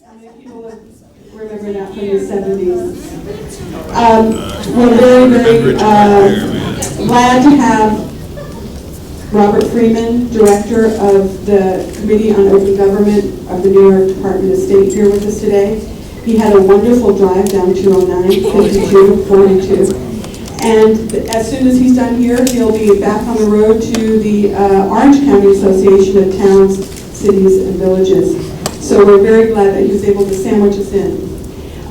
How many people remember that from the 70s? We're very, very glad to have Robert Freeman, Director of the Committee on Open Government of the New York Department of State, here with us today. He had a wonderful drive down 209, 52, 42. And as soon as he's done here, he'll be back on the road to the Orange County Association of Towns, Cities, and Villages. So we're very glad that he was able to sandwich us in.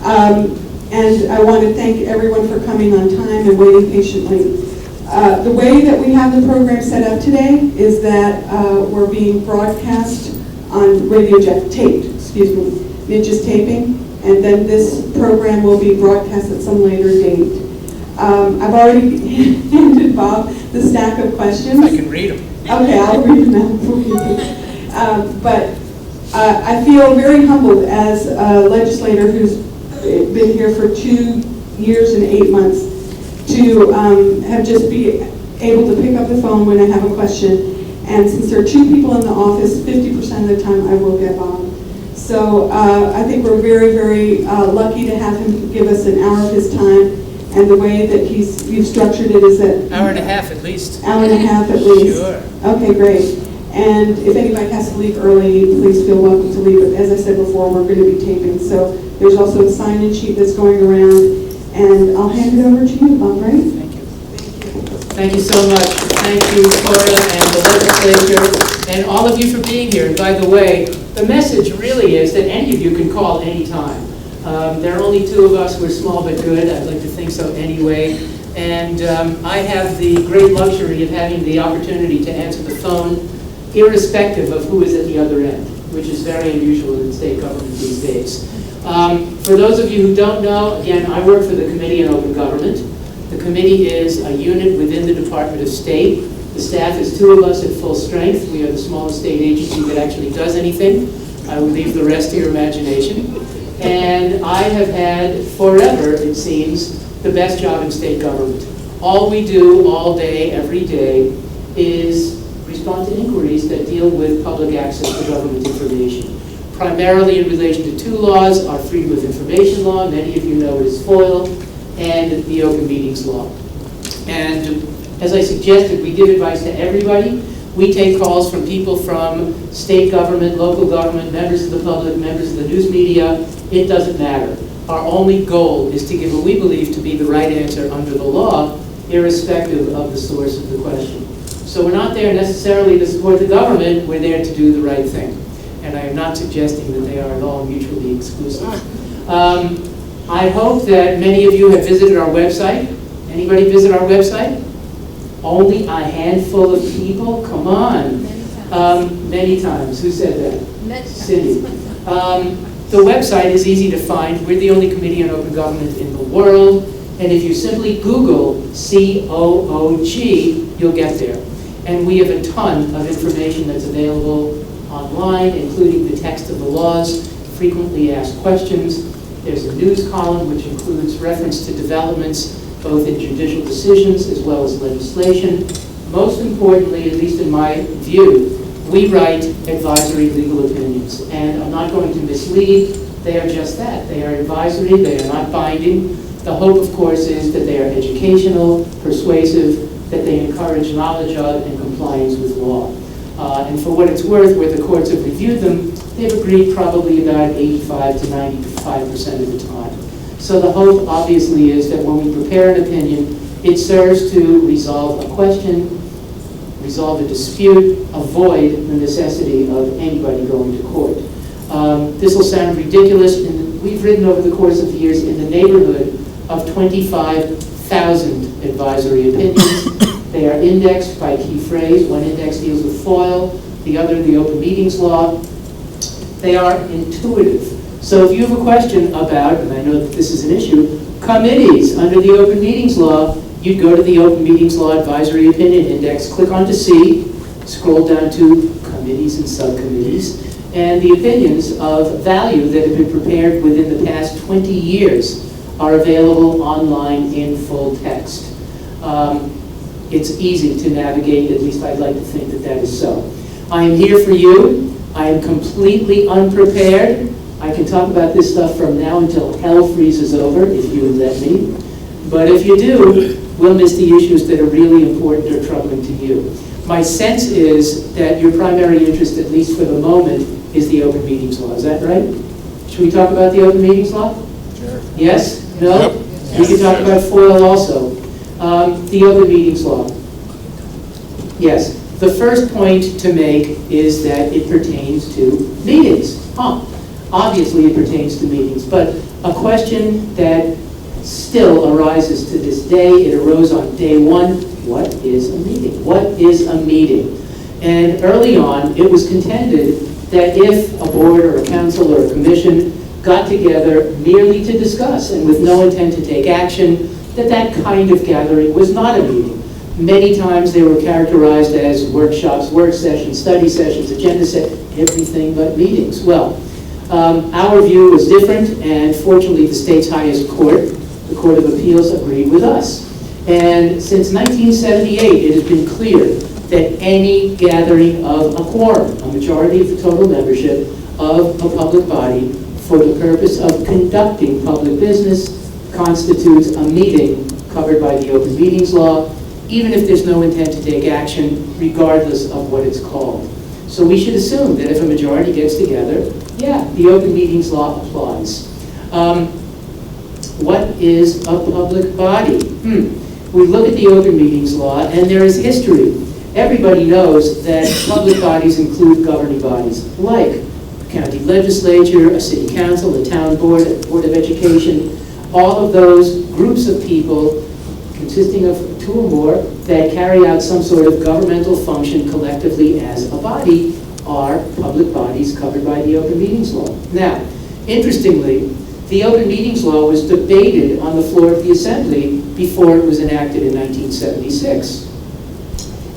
And I want to thank everyone for coming on time and waiting patiently. The way that we have the program set up today is that we're being broadcast on Midge is taping, and then this program will be broadcast at some later date. I've already handed Bob the stack of questions. I can read them. Okay, I'll read them out for you. But I feel very humbled as a legislator who's been here for 2 years and 8 months to have just be able to pick up the phone when I have a question. And since there are 2 people in the office, 50% of the time I will get Bob. So I think we're very, very lucky to have him give us an hour of his time. And the way that you've structured it is that... Hour and a half at least. Hour and a half at least. Sure. Okay, great. And if anybody has to leave early, please feel welcome to leave. But as I said before, we're going to be taping. So there's also a sign-in sheet that's going around. And I'll hand it over to you, Bob, right? Thank you. Thank you so much. Thank you, Cora, and the legislature, and all of you for being here. And by the way, the message really is that any of you can call anytime. There are only 2 of us. We're small but good. I'd like to think so anyway. And I have the great luxury of having the opportunity to answer the phone irrespective of who is at the other end, which is very unusual in state government these days. For those of you who don't know, again, I work for the Committee on Open Government. The committee is a unit within the Department of State. The staff is 2 of us at full strength. We are the smallest state agency that actually does anything. I will leave the rest to your imagination. And I have had forever, it seems, the best job in state government. All we do all day, every day, is respond to inquiries that deal with public access to government information. Primarily in relation to 2 laws, our Freedom of Information Law, many of you know it is FOIL, and the Open Meetings Law. And as I suggested, we give advice to everybody. We take calls from people from state government, local government, members of the public, members of the news media. It doesn't matter. Our only goal is to give what we believe to be the right answer under the law, irrespective of the source of the question. So we're not there necessarily to support the government, we're there to do the right thing. And I am not suggesting that they are at all mutually exclusive. I hope that many of you have visited our website. Anybody visit our website? Only a handful of people? Come on. Many times. Who said that? Many Cindy. The website is easy to find. We're the only committee on open government in the world. And if you simply Google COOG, you'll get there. And we have a ton of information that's available online, including the text of the laws, frequently asked questions. There's a news column which includes reference to developments both in judicial decisions as well as legislation. Most importantly, at least in my view, we write advisory legal opinions. And I'm not going to mislead, they are just that. They are advisory, they are not binding. The hope, of course, is that they are educational, persuasive, that they encourage knowledge of and compliance with law. And for what it's worth, where the courts have reviewed them, they've agreed probably about 85 to 95% of the time. So the hope, obviously, is that when we prepare an opinion, it serves to resolve a question, resolve a dispute, avoid the necessity of anybody going to court. This will sound ridiculous, and we've written over the course of the years in the neighborhood of 25,000 advisory opinions. They are indexed by key phrase. One index deals with FOIL, the other the Open Meetings Law. They are intuitive. So if you have a question about, and I know that this is an issue, committees under the Open Meetings Law, you'd go to the Open Meetings Law Advisory Opinion Index, click on to see, scroll down to committees and subcommittees, and the opinions of value that have been prepared within the past 20 years are available online in full text. It's easy to navigate, at least I'd like to think that that is so. I am here for you. I am completely unprepared. I can talk about this stuff from now until hell freezes over, if you let me. But if you do, we'll miss the issues that are really important or troubling to you. My sense is that your primary interest, at least for the moment, is the open meetings law. Is that right? Should we talk about the open meetings law? Sure. Yes? No? Yep. We can talk about FOIL also. The open meetings law. Yes. The first point to make is that it pertains to meetings. Obviously it pertains to meetings, but a question that still arises to this day, it arose on day one: what is a meeting? What is a meeting? And early on, it was contended that if a board or a council or a commission got together merely to discuss and with no intent to take action, that kind of gathering was not a meeting. Many times they were characterized as workshops, work sessions, study sessions, agenda set, everything but meetings. Well, our view was different, and fortunately the state's highest court, the Court of Appeals, agreed with us. And since 1978, it has been clear that any gathering of a quorum, a majority of the total membership of a public body, for the purpose of conducting public business constitutes a meeting covered by the open meetings law, even if there's no intent to take action, regardless of what it's called. So we should assume that if a majority gets together, yeah, the open meetings law applies. What is a public body? We look at the open meetings law, and there is history. Everybody knows that public bodies include governing bodies, like a county legislature, a city council, a town board, a board of education. All of those groups of people consisting of two or more that carry out some sort of governmental function collectively as a body are public bodies covered by the open meetings law. Now, interestingly, the open meetings law was debated on the floor of the Assembly before it was enacted in 1976.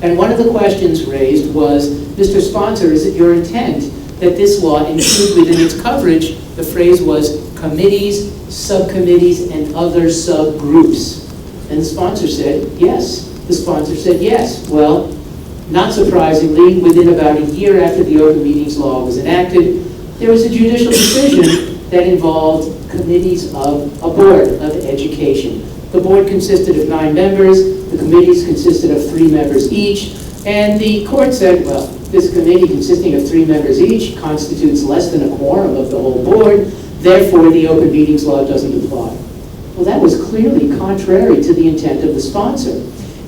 And one of the questions raised was, Mr. Sponsor, is it your intent that this law include within its coverage, the phrase was committees, subcommittees, and other subgroups? And the sponsor said, yes. The sponsor said, yes. Well, not surprisingly, within about a year after the open meetings law was enacted, there was a judicial decision that involved committees of a board of education. The board consisted of 9 members, the committees consisted of 3 members each, and the court said, well, this committee consisting of 3 members each constitutes less than a quorum of the whole board, therefore the open meetings law doesn't apply. Well, that was clearly contrary to the intent of the sponsor.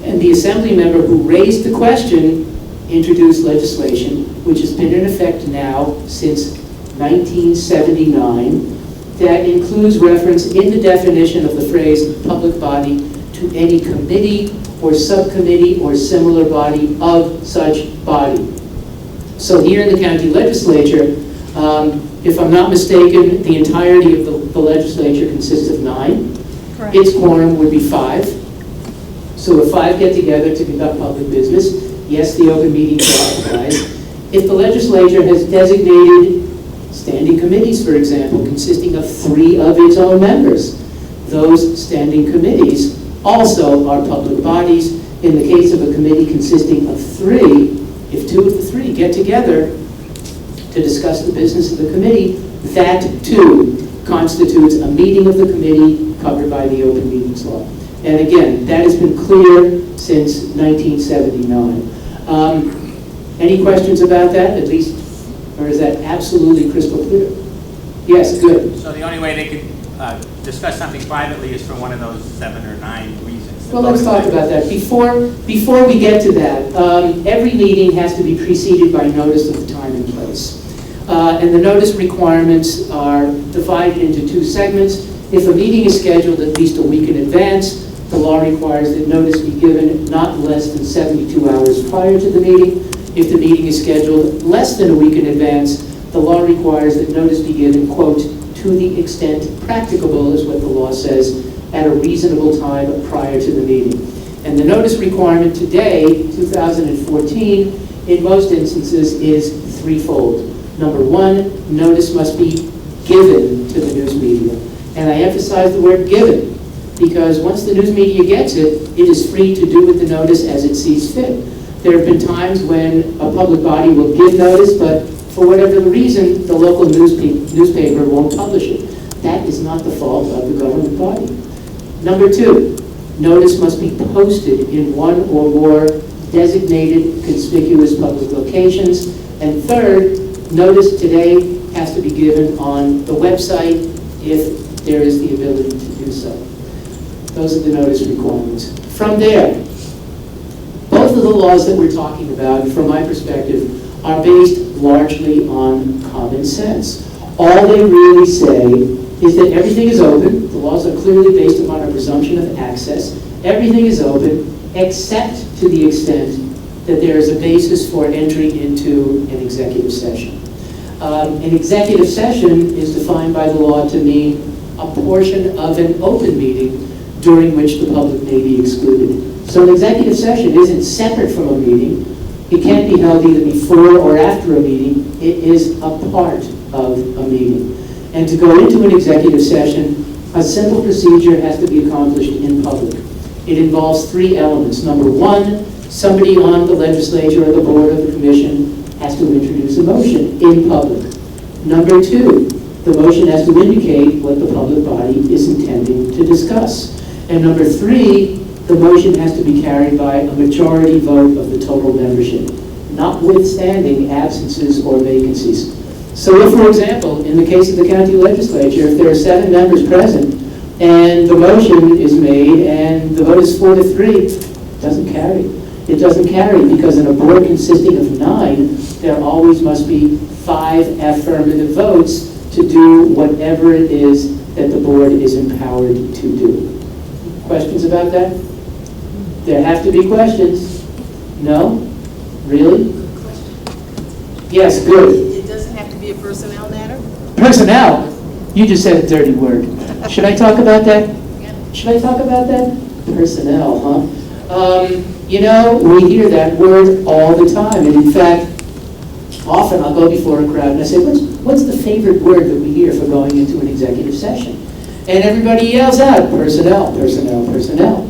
And the assembly member who raised the question introduced legislation, which has been in effect now since 1979, that includes reference in the definition of the phrase public body to any committee or subcommittee or similar body of such body. So here in the county legislature, if I'm not mistaken, the entirety of the legislature consists of 9. Correct. Its quorum would be 5. So if 5 get together to conduct public business, yes, the open meetings law applies. If the legislature has designated standing committees, for example, consisting of 3 of its own members, those standing committees also are public bodies. In the case of a committee consisting of 3, if 2 of the 3 get together to discuss the business of the committee, that too constitutes a meeting of the committee covered by the open meetings law. And again, that has been clear since 1979. Any questions about that, at least, or is that absolutely crystal clear? Yes, good. So the only way they could discuss something privately is for one of those 7 or 9 reasons. Well, let's talk about that. Before we get to that, every meeting has to be preceded by notice of the time and place. And the notice requirements are divided into 2 segments. If a meeting is scheduled at least a week in advance, the law requires that notice be given not less than 72 hours prior to the meeting. If the meeting is scheduled less than a week in advance, the law requires that notice be given, quote, to the extent practicable, is what the law says, at a reasonable time prior to the meeting. And the notice requirement today, 2014, in most instances is threefold. Number 1, notice must be given to the news media. And I emphasize the word given, because once the news media gets it, it is free to do with the notice as it sees fit. There have been times when a public body will give notice, but For whatever the reason, the local newspaper won't publish it. That is not the fault of the governing body. Number two, notice must be posted in one or more designated conspicuous public locations. And third, notice today has to be given on the website if there is the ability to do so. Those are the notice requirements. From there, both of the laws that we're talking about, from my perspective, are based largely on common sense. All they really say is that everything is open. The laws are clearly based upon a presumption of access. Everything is open, except to the extent that there is a basis for entry into an executive session. An executive session is defined by the law to mean a portion of an open meeting during which the public may be excluded. So an executive session isn't separate from a meeting. It can't be held either before or after a meeting. It is a part of a meeting. And to go into an executive session, a simple procedure has to be accomplished in public. It involves three elements. Number one, somebody on the legislature or the board or the commission has to introduce a motion in public. Number two, the motion has to indicate what the public body is intending to discuss. And number three, the motion has to be carried by a majority vote of the total membership, notwithstanding absences or vacancies. So if, for example, in the case of the county legislature, if there are 7 members present and the motion is made and the vote is 4-3, it doesn't carry. It doesn't carry because in a board consisting of 9, there always must be 5 affirmative votes to do whatever it is that the board is empowered to do. Questions about that? There have to be questions. No? Really? Yes, good. It doesn't have to be a personnel matter? Personnel? You just said a dirty word. Should I talk about that? Yeah. Should I talk about that? Personnel, huh? You know, we hear that word all the time. And in fact, often I'll go before a crowd and I say, what's the favorite word that we hear for going into an executive session? And everybody yells out, personnel, personnel, personnel.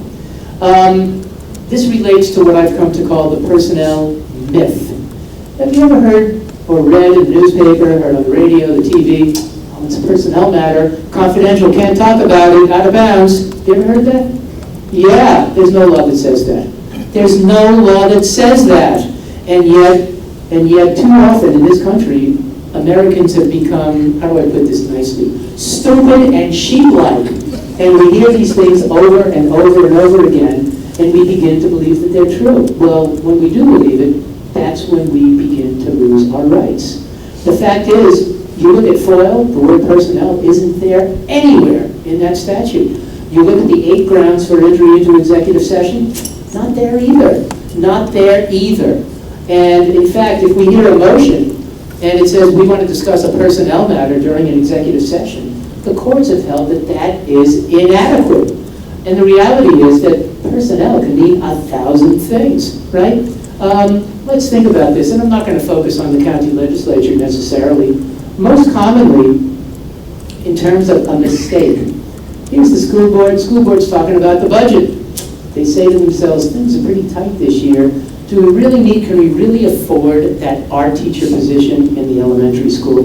This relates to what I've come to call the personnel myth. Have you ever heard or read in the newspaper, heard on the radio, the TV, oh, it's a personnel matter, confidential, can't talk about it, out of bounds. You ever heard that? Yeah, there's no law that says that. There's no law that says that. And yet too often in this country, Americans have become, how do I put this nicely, stupid and sheep-like. And we hear these things over and over and over again, and we begin to believe that they're true. Well, when we do believe it, that's when we begin to lose our rights. The fact is, you look at FOIL, the word personnel isn't there anywhere in that statute. You look at the 8 grounds for entry into executive session, not there either. Not there either. And in fact, if we hear a motion and it says we want to discuss a personnel matter during an executive session, the courts have held that that is inadequate. And the reality is that personnel can mean 1,000 things, right? Let's think about this, and I'm not going to focus on the county legislature necessarily. Most commonly, in terms of a mistake, here's the school board's talking about the budget. They say to themselves, things are pretty tight this year. Can we really afford that art teacher position in the elementary school?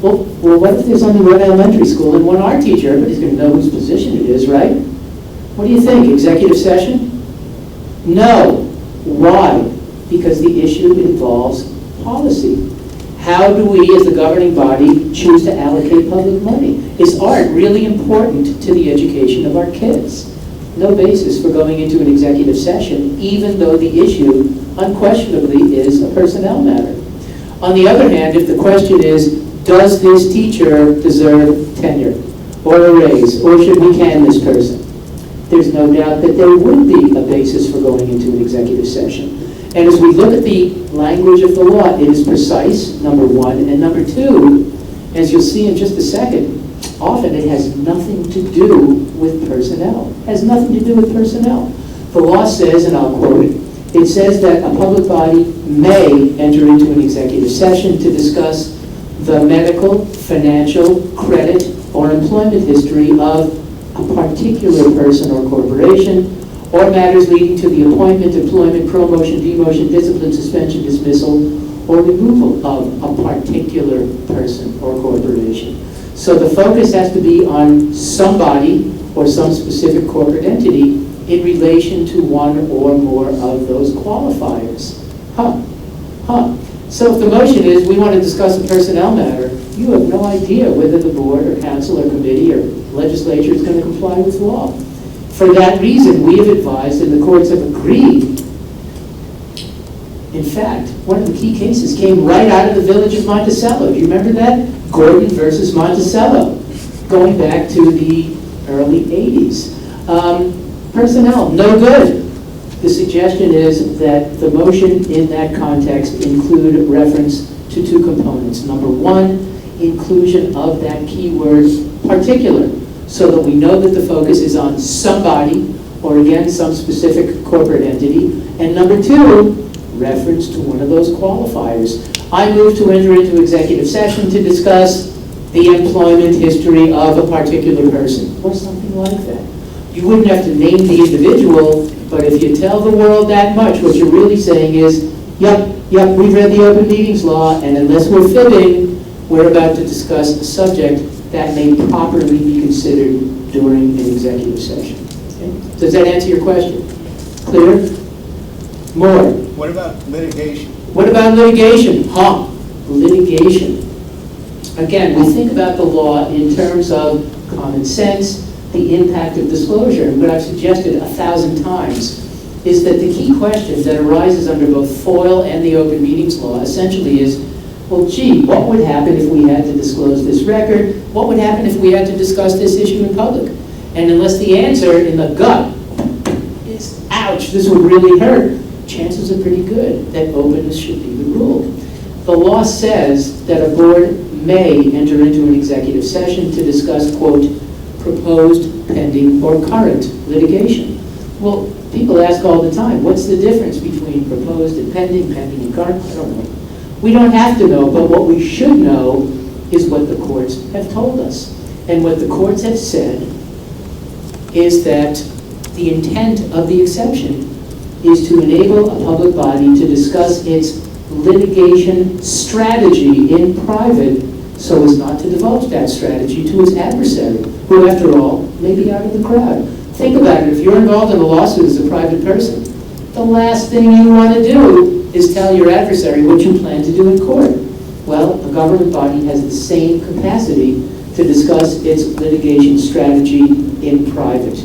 Well, what if there's only one elementary school and one art teacher? Everybody's going to know whose position it is, right? What do you think, executive session? No. Why? Because the issue involves policy. How do we, as the governing body, choose to allocate public money? Is art really important to the education of our kids? No basis for going into an executive session, even though the issue unquestionably is a personnel matter. On the other hand, if the question is, does this teacher deserve tenure or a raise, or should we can this person? There's no doubt that there would be a basis for going into an executive session. And as we look at the language of the law, it is precise, number one, and number two, as you'll see in just a second, often it has nothing to do with personnel. It has nothing to do with personnel. The law says, and I'll quote it, it says that a public body may enter into an executive session to discuss the medical, financial, credit, or employment history of a particular person or corporation, or matters leading to the appointment, employment, promotion, demotion, discipline, suspension, dismissal, or removal of a particular person or corporation. So the focus has to be on somebody or some specific corporate entity in relation to one or more of those qualifiers. So if the motion is we want to discuss a personnel matter, you have no idea whether the board or council or committee or legislature is going to comply with law. For that reason, we have advised and the courts have agreed. In fact, one of the key cases came right out of the village of Monticello. Do you remember that? Gordon versus Monticello, going back to the early 80s. Personnel, no good. The suggestion is that the motion in that context include reference to two components. Number one, inclusion of that keyword particular, so that we know that the focus is on somebody, or again, some specific corporate entity. And number two, reference to one of those qualifiers. I move to enter into executive session to discuss the employment history of a particular person, or something like that. You wouldn't have to name the individual, but if you tell the world that much, what you're really saying is, yep, we've read the open meetings law, and unless we're fibbing, we're about to discuss a subject that may properly be considered during an executive session. Okay? Does that answer your question? Clear? More. What about litigation? What about litigation? Litigation. Again, we think about the law in terms of common sense, the impact of disclosure. And what I've suggested 1,000 times is that the key question that arises under both FOIL and the open meetings law essentially is, well, gee, what would happen if we had to disclose this record? What would happen if we had to discuss this issue in public? And unless the answer in the gut is, ouch, this would really hurt, chances are pretty good that openness should be the rule. The law says that a board may enter into an executive session to discuss, quote, proposed, pending, or current litigation. Well, people ask all the time, what's the difference between proposed and pending and current? I don't know. We don't have to know, but what we should know is what the courts have told us. And what the courts have said is that the intent of the exception is to enable a public body to discuss its litigation strategy in private so as not to divulge that strategy to its adversary, who, after all, may be out of the crowd. Think about it. If you're involved in a lawsuit as a private person, the last thing you want to do is tell your adversary what you plan to do in court. Well, a government body has the same capacity to discuss its litigation strategy in private.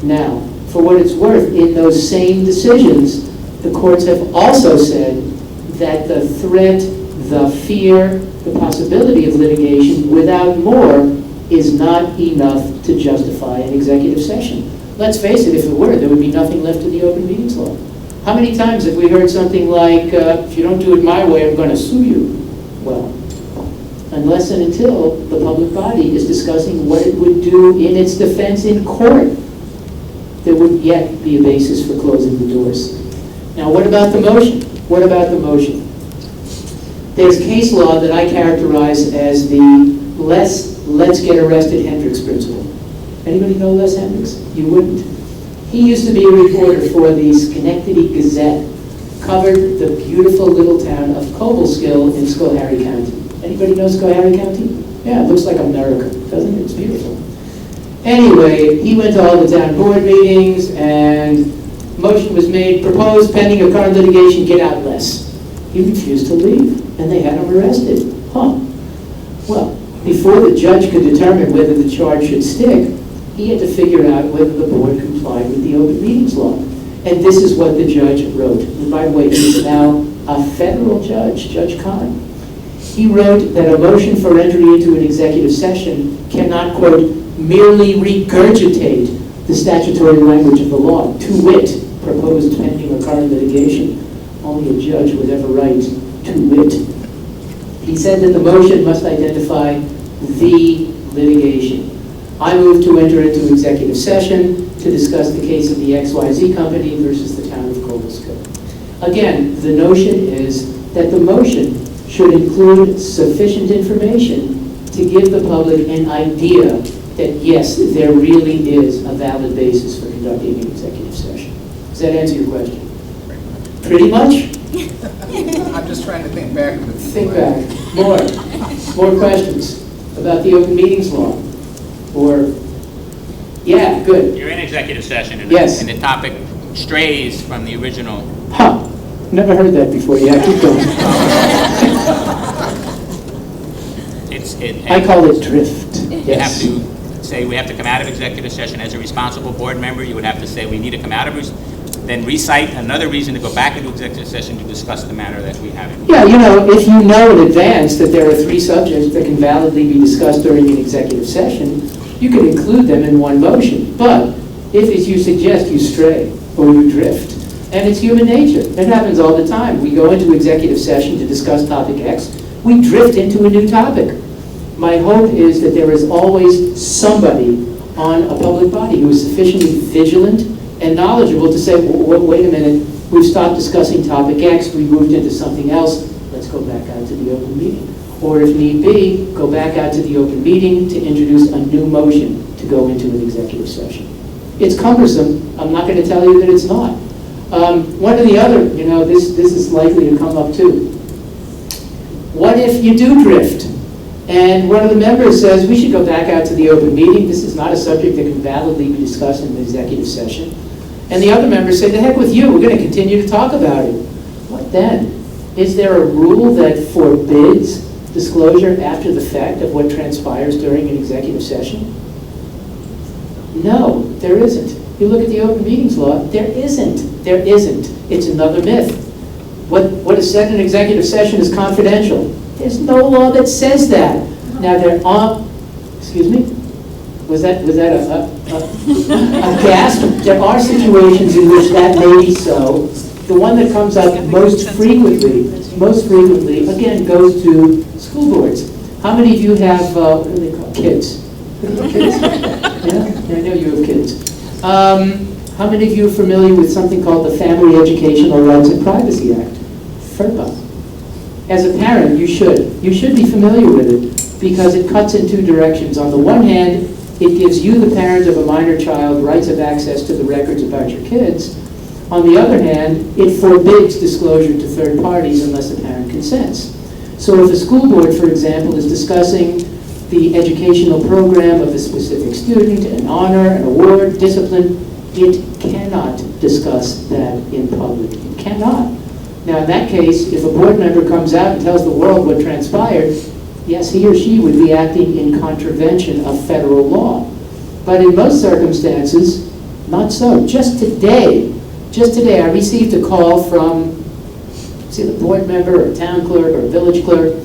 Now, for what it's worth, in those same decisions, the courts have also said that the threat, the fear, the possibility of litigation without more is not enough to justify an executive session. Let's face it, if it were, there would be nothing left of the open meetings law. How many times have we heard something like, if you don't do it my way, I'm going to sue you? Well, unless and until the public body is discussing what it would do in its defense in court, there wouldn't yet be a basis for closing the doors. Now, what about the motion? What about the motion? There's case law that I characterize as the let's get arrested Hendricks principle. Anybody know Les Hendricks? You wouldn't. He used to be a reporter for the Schenectady Gazette, covered the beautiful little town of Cobleskill in Schoharie County. Anybody know Schoharie County? Yeah, it looks like America, doesn't it? It's beautiful. Anyway, he went to all the town board meetings, and motion was made, proposed, pending or current litigation, get out Les. He refused to leave, and they had him arrested. Well, before the judge could determine whether the charge should stick, he had to figure out whether the board complied with the open meetings law. And this is what the judge wrote. And by the way, he is now a federal judge, Judge Kahn. He wrote that a motion for entry into an executive session cannot, quote, merely regurgitate the statutory language of the law, to wit, proposed, pending, or current litigation. Only a judge would have a right to wit. He said that the motion must identify the litigation. I move to enter into executive session to discuss the case of the XYZ company versus the town of Cobleskill. Again, the notion is that the motion should include sufficient information to give the public an idea that, yes, there really is a valid basis for conducting an executive session. Does that answer your question? Pretty much. I'm just trying to think back. Think back. More questions about the open meetings law? Or, yeah, good. You're in executive session, and Yes. and the topic strays from the original. Huh, never heard that before. Yeah, keep going. I call it drift. You have Yes. to say we have to come out of executive session as a responsible board member. You would have to say we need to come out of, then recite another reason to go back into executive session to discuss the matter that we have in. Yeah, you know, if you know in advance that there are 3 subjects that can validly be discussed during an executive session, you can include them in one motion. But if, as you suggest, you stray or you drift, and it's human nature, it happens all the time. We go into executive session to discuss topic X, we drift into a new topic. My hope is that there is always somebody on a public body who is sufficiently vigilant and knowledgeable to say, wait a minute, we've stopped discussing topic X, we moved into something else, let's go back out to the open meeting. Or if need be, go back out to the open meeting to introduce a new motion to go into an executive session. It's cumbersome, I'm not going to tell you that it's not. One or the other, you know, this is likely to come up too. What if you do drift? And one of the members says, we should go back out to the open meeting. This is not a subject that can validly be discussed in an executive session. And the other members say, the heck with you, we're going to continue to talk about it. What then? Is there a rule that forbids disclosure after the fact of what transpires during an executive session? No, there isn't. You look at the open meetings law, there isn't. There isn't. It's another myth. What is said in executive session is confidential. There's no law that says that. Now there are, excuse me? Was that a gasp? There are situations in which that may be so. The one that comes up most frequently, again, goes to school boards. How many of you have, what do they call kids? Kids? Yeah, I know you have kids. How many of you are familiar with something called the Family Educational Rights and Privacy Act? FERPA. As a parent, you should be familiar with it because it cuts in 2 directions. On the one hand, it gives you, the parent of a minor child, rights of access to the records about your kids. On the other hand, it forbids disclosure to third parties unless the parent consents. So if a school board, for example, is discussing the educational program of a specific student, an honor, an award, discipline, it cannot discuss that in public. It cannot. Now, in that case, if a board member comes out and tells the world what transpired, yes, he or she would be acting in contravention of federal law. But in most circumstances, not so. Just today, I received a call from, say, the board member or town clerk or village clerk,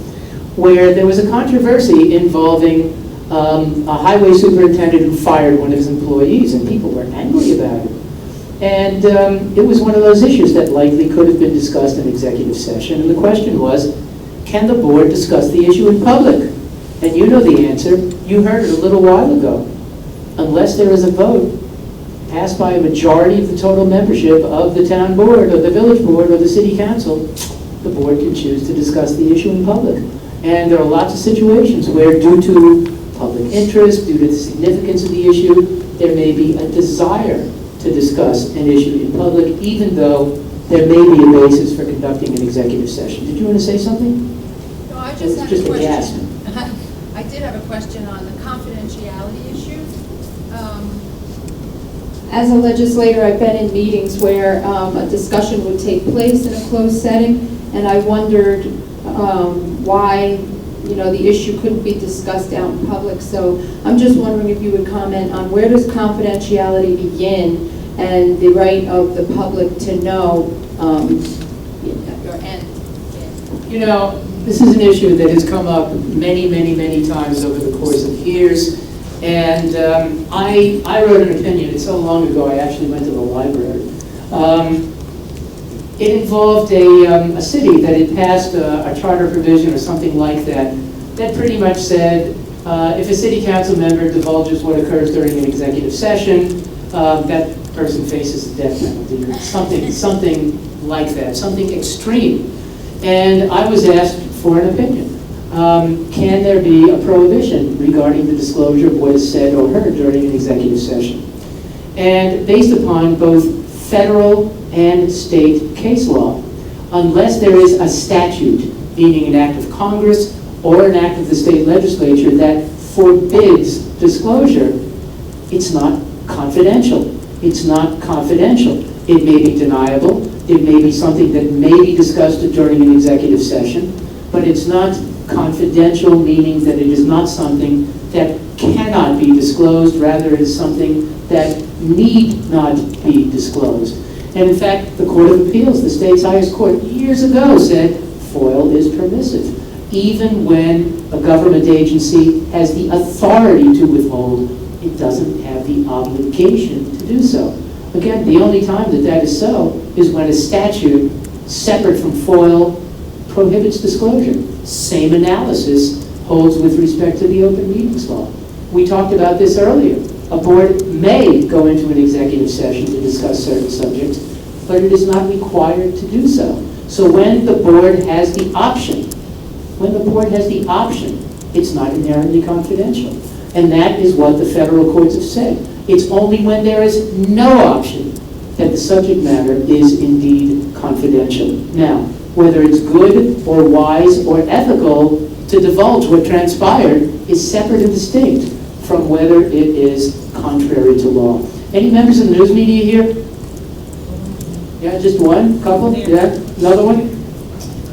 where there was a controversy involving a highway superintendent who fired one of his employees, and people were angry about it. And it was one of those issues that likely could have been discussed in executive session. And the question was, can the board discuss the issue in public? And you know the answer. You heard it a little while ago. Unless there is a vote passed by a majority of the total membership of the town board or the village board or the city council, the board can choose to discuss the issue in public. And there are lots of situations where, due to public interest, due to the significance of the issue, there may be a desire to discuss an issue in public, even though there may be a basis for conducting an executive session. Did you want to say something? No, I just had Just a a gasp. question. I did have a question on the confidentiality issue. As a legislator, I've been in meetings where a discussion would take place in a closed setting, and I wondered why, the issue couldn't be discussed out in public. So I'm just wondering if you would comment on where does confidentiality begin and the right of the public to know Your end. This is an issue that has come up many, many, many times over the course of years. And I wrote an opinion, it's so long ago I actually went to the library. It involved a city that had passed a charter provision or something like that, that pretty much said if a city council member divulges what occurs during an executive session, that person faces a death penalty or something like that, something extreme. And I was asked for an opinion. Can there be a prohibition regarding the disclosure of what is said or heard during an executive session? And based upon both federal and state case law, unless there is a statute, meaning an act of Congress or an act of the state legislature that forbids disclosure, it's not confidential. It's not confidential. It may be deniable. It may be something that may be discussed during an executive session, but it's not confidential, meaning that it is not something that cannot be disclosed. Rather, it is something that need not be disclosed. And in fact, the Court of Appeals, the state's highest court, years ago said FOIL is permissive, even when a government agency has the authority to withhold. It doesn't have the obligation to do so. Again, the only time that that is so is when a statute separate from FOIL prohibits disclosure. Same analysis holds with respect to the open meetings law. We talked about this earlier. A board may go into an executive session to discuss certain subjects, but it is not required to do so. So when the board has the option, it's not inherently confidential. And that is what the federal courts have said. It's only when there is no option that the subject matter is indeed confidential. Now, whether it's good or wise or ethical to divulge what transpired is separate and distinct from whether it is contrary to law. Any members of the news media here? Yeah, just one? Couple? Yeah? Another one?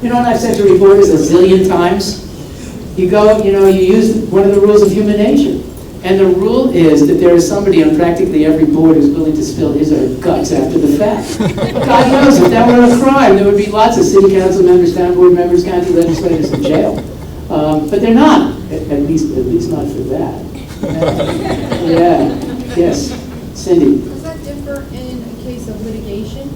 You know what I've said to reporters a zillion times? You go, you use one of the rules of human nature. And the rule is that there is somebody on practically every board who's willing to spill his or her guts after the fact. God knows, if that were a crime, there would be lots of city council members, town board members, county legislators in jail. But they're not, at least not for that. Yeah, yes. Cindy. Does that differ in a case of litigation?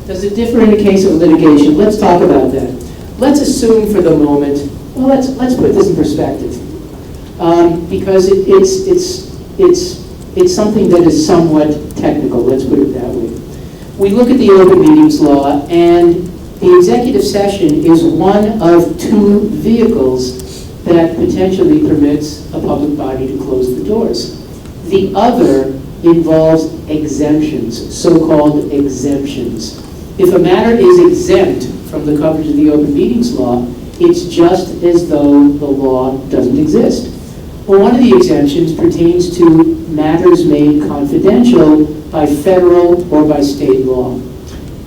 Does it differ in a case of litigation? Let's talk about that. Let's assume for the moment, well, let's put this in perspective. Because it's something that is somewhat technical, let's put it that way. We look at the open meetings law, and the executive session is one of two vehicles that potentially permits a public body to close the doors. The other involves exemptions, so-called exemptions. If a matter is exempt from the coverage of the open meetings law, it's just as though the law doesn't exist. Well, one of the exemptions pertains to matters made confidential by federal or by state law.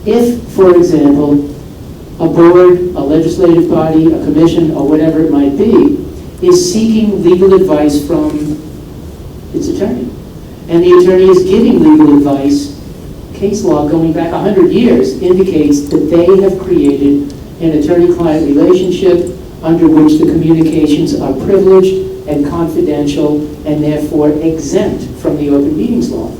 If, for example, a board, a legislative body, a commission, or whatever it might be, is seeking legal advice from its attorney, and the attorney is giving legal advice, case law going back 100 years indicates that they have created an attorney-client relationship under which the communications are privileged and confidential and therefore exempt from the open meetings law.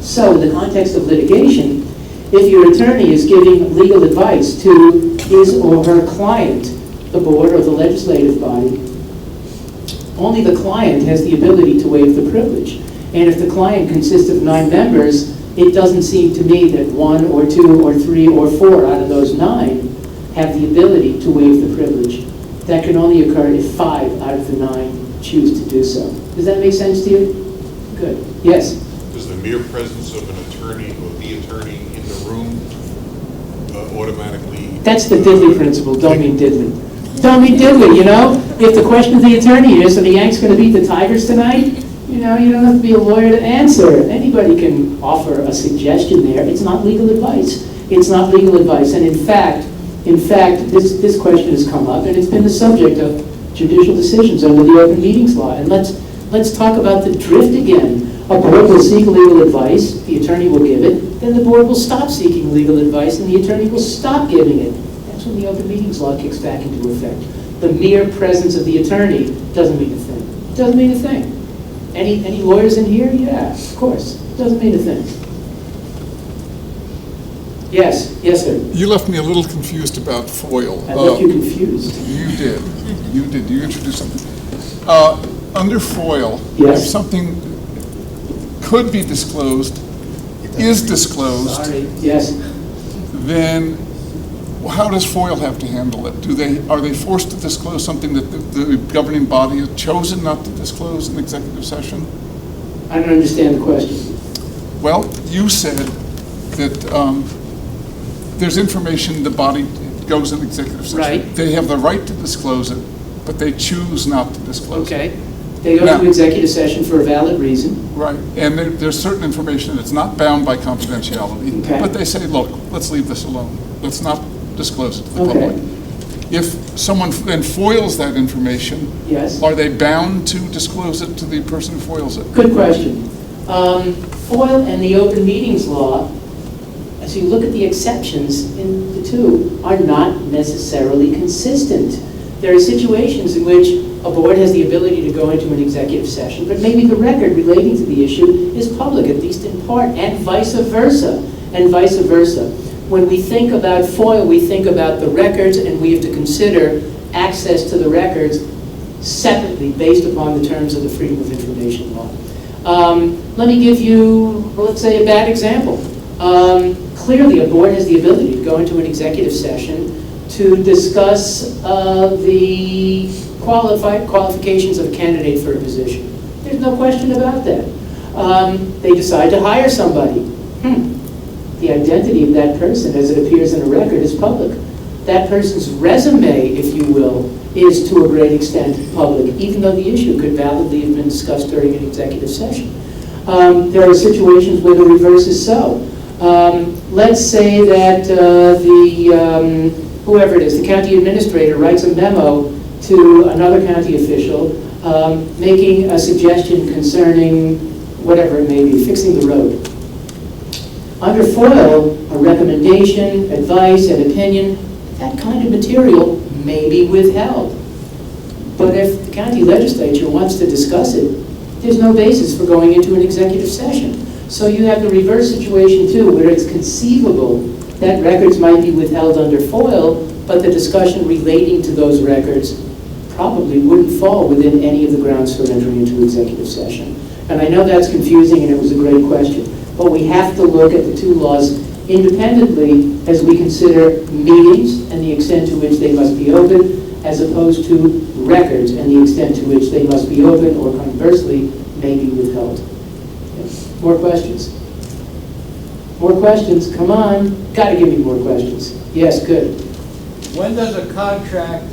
So in the context of litigation, if your attorney is giving legal advice to his or her client, the board or the legislative body, only the client has the ability to waive the privilege. And if the client consists of 9 members, it doesn't seem to me that 1 or 2 or 3 or 4 out of those 9 have the ability to waive the privilege. That can only occur if 5 out of the 9 choose to do so. Does that make sense to you? Good. Yes? Does the mere presence of an attorney or the attorney in the room automatically... That's the diddly principle. Don't mean diddly. Don't mean diddly, If the question of the attorney is, are the Yanks going to beat the Tigers tonight? You don't have to be a lawyer to answer. Anybody can offer a suggestion there. It's not legal advice. It's not legal advice. And in fact, this question has come up, and it's been the subject of judicial decisions under the open meetings law. And let's talk about the drift again. A board will seek legal advice, the attorney will give it, then the board will stop seeking legal advice, and the attorney will stop giving it. That's when the open meetings law kicks back into effect. The mere presence of the attorney doesn't mean a thing. Doesn't mean a thing. Any lawyers in here? Yeah, of course. Doesn't mean a thing. Yes, yes, sir. You left me a little confused about FOIL. I left you confused. You did. You introduced something. Under FOIL, Yes. if something could be disclosed, is disclosed, Sorry, yes. then how does FOIL have to handle it? Are they forced to disclose something that the governing body has chosen not to disclose in executive session? I don't understand the question. Well, you said that there's information, the body goes in executive session. Right. They have the right to disclose it, but they choose not to disclose it. Okay. They go Now- to executive session for a valid reason. Right, and there's certain information that's not bound by confidentiality, Okay. but they say, look, let's leave this alone. Let's not disclose it to the Okay. public. If someone then foils that information, Yes. are they bound to disclose it to the person who foils it? Good question. FOIL and the open meetings law, as you look at the exceptions in the two, are not necessarily consistent. There are situations in which a board has the ability to go into an executive session, but maybe the record relating to the issue is public, at least in part, and vice versa, and vice versa. When we think about FOIL, we think about the records, and we have to consider access to the records separately based upon the terms of the Freedom of Information Law. Let me give you, well, let's say, a bad example. Clearly, a board has the ability to go into an executive session to discuss the qualifications of a candidate for a position. There's no question about that. They decide to hire somebody. The identity of that person, as it appears in a record, is public. That person's resume, if you will, is to a great extent public, even though the issue could validly have been discussed during an executive session. There are situations where the reverse is so. Let's say that whoever it is, the county administrator writes a memo to another county official making a suggestion concerning whatever it may be, fixing the road. Under FOIL, a recommendation, advice, and opinion, that kind of material may be withheld. But if the county legislature wants to discuss it, there's no basis for going into an executive session. So you have the reverse situation too, where it's conceivable that records might be withheld under FOIL, but the discussion relating to those records probably wouldn't fall within any of the grounds for entering into executive session. And I know that's confusing and it was a great question, but we have to look at the two laws independently as we consider meetings and the extent to which they must be open, as opposed to records and the extent to which they must be open or conversely may be withheld. Yes. More questions? More questions? Come on. Got to give me more questions. Yes, good. When does a contract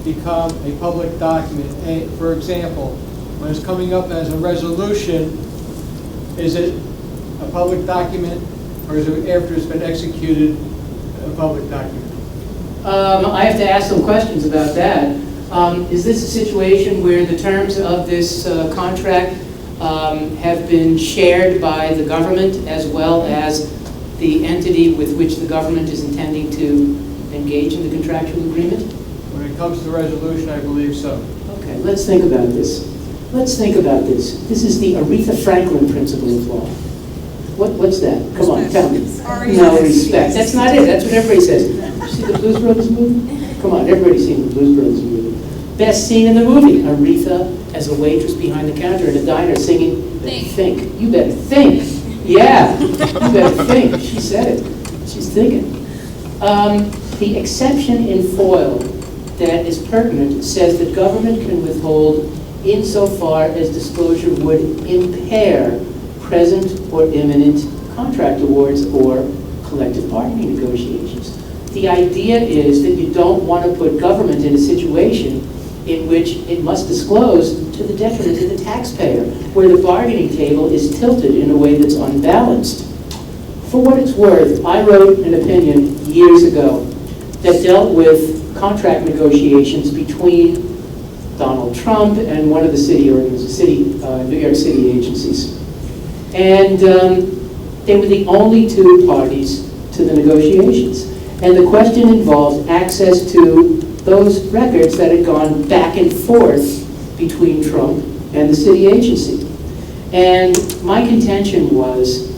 become a public document? For example, when it's coming up as a resolution, is it a public document, or is it after it's been executed, a public document? I have to ask some questions about that. Is this a situation where the terms of this contract have been shared by the government as well as the entity with which the government is intending to engage in the contractual agreement? When it comes to resolution, I believe so. Okay, let's think about this. Let's think about this. This is the Aretha Franklin principle of law. What's that? Come on, tell me. No, respect. That's not it. That's what everybody says. See the Blues Brothers movie? Come on, everybody's seen the Blues Brothers movie. Best scene in the movie, Aretha as a waitress behind the counter in a diner singing, think. You better think. Yeah, you better think. She said it. She's thinking. The exception in FOIL that is pertinent says that government can withhold insofar as disclosure would impair present or imminent contract awards or collective bargaining negotiations. The idea is that you don't want to put government in a situation in which it must disclose to the detriment of the taxpayer, where the bargaining table is tilted in a way that's unbalanced. For what it's worth, I wrote an opinion years ago that dealt with contract negotiations between Donald Trump and one of the New York City agencies. And they were the only two parties to the negotiations. And the question involved access to those records that had gone back and forth between Trump and the city agency. And my contention was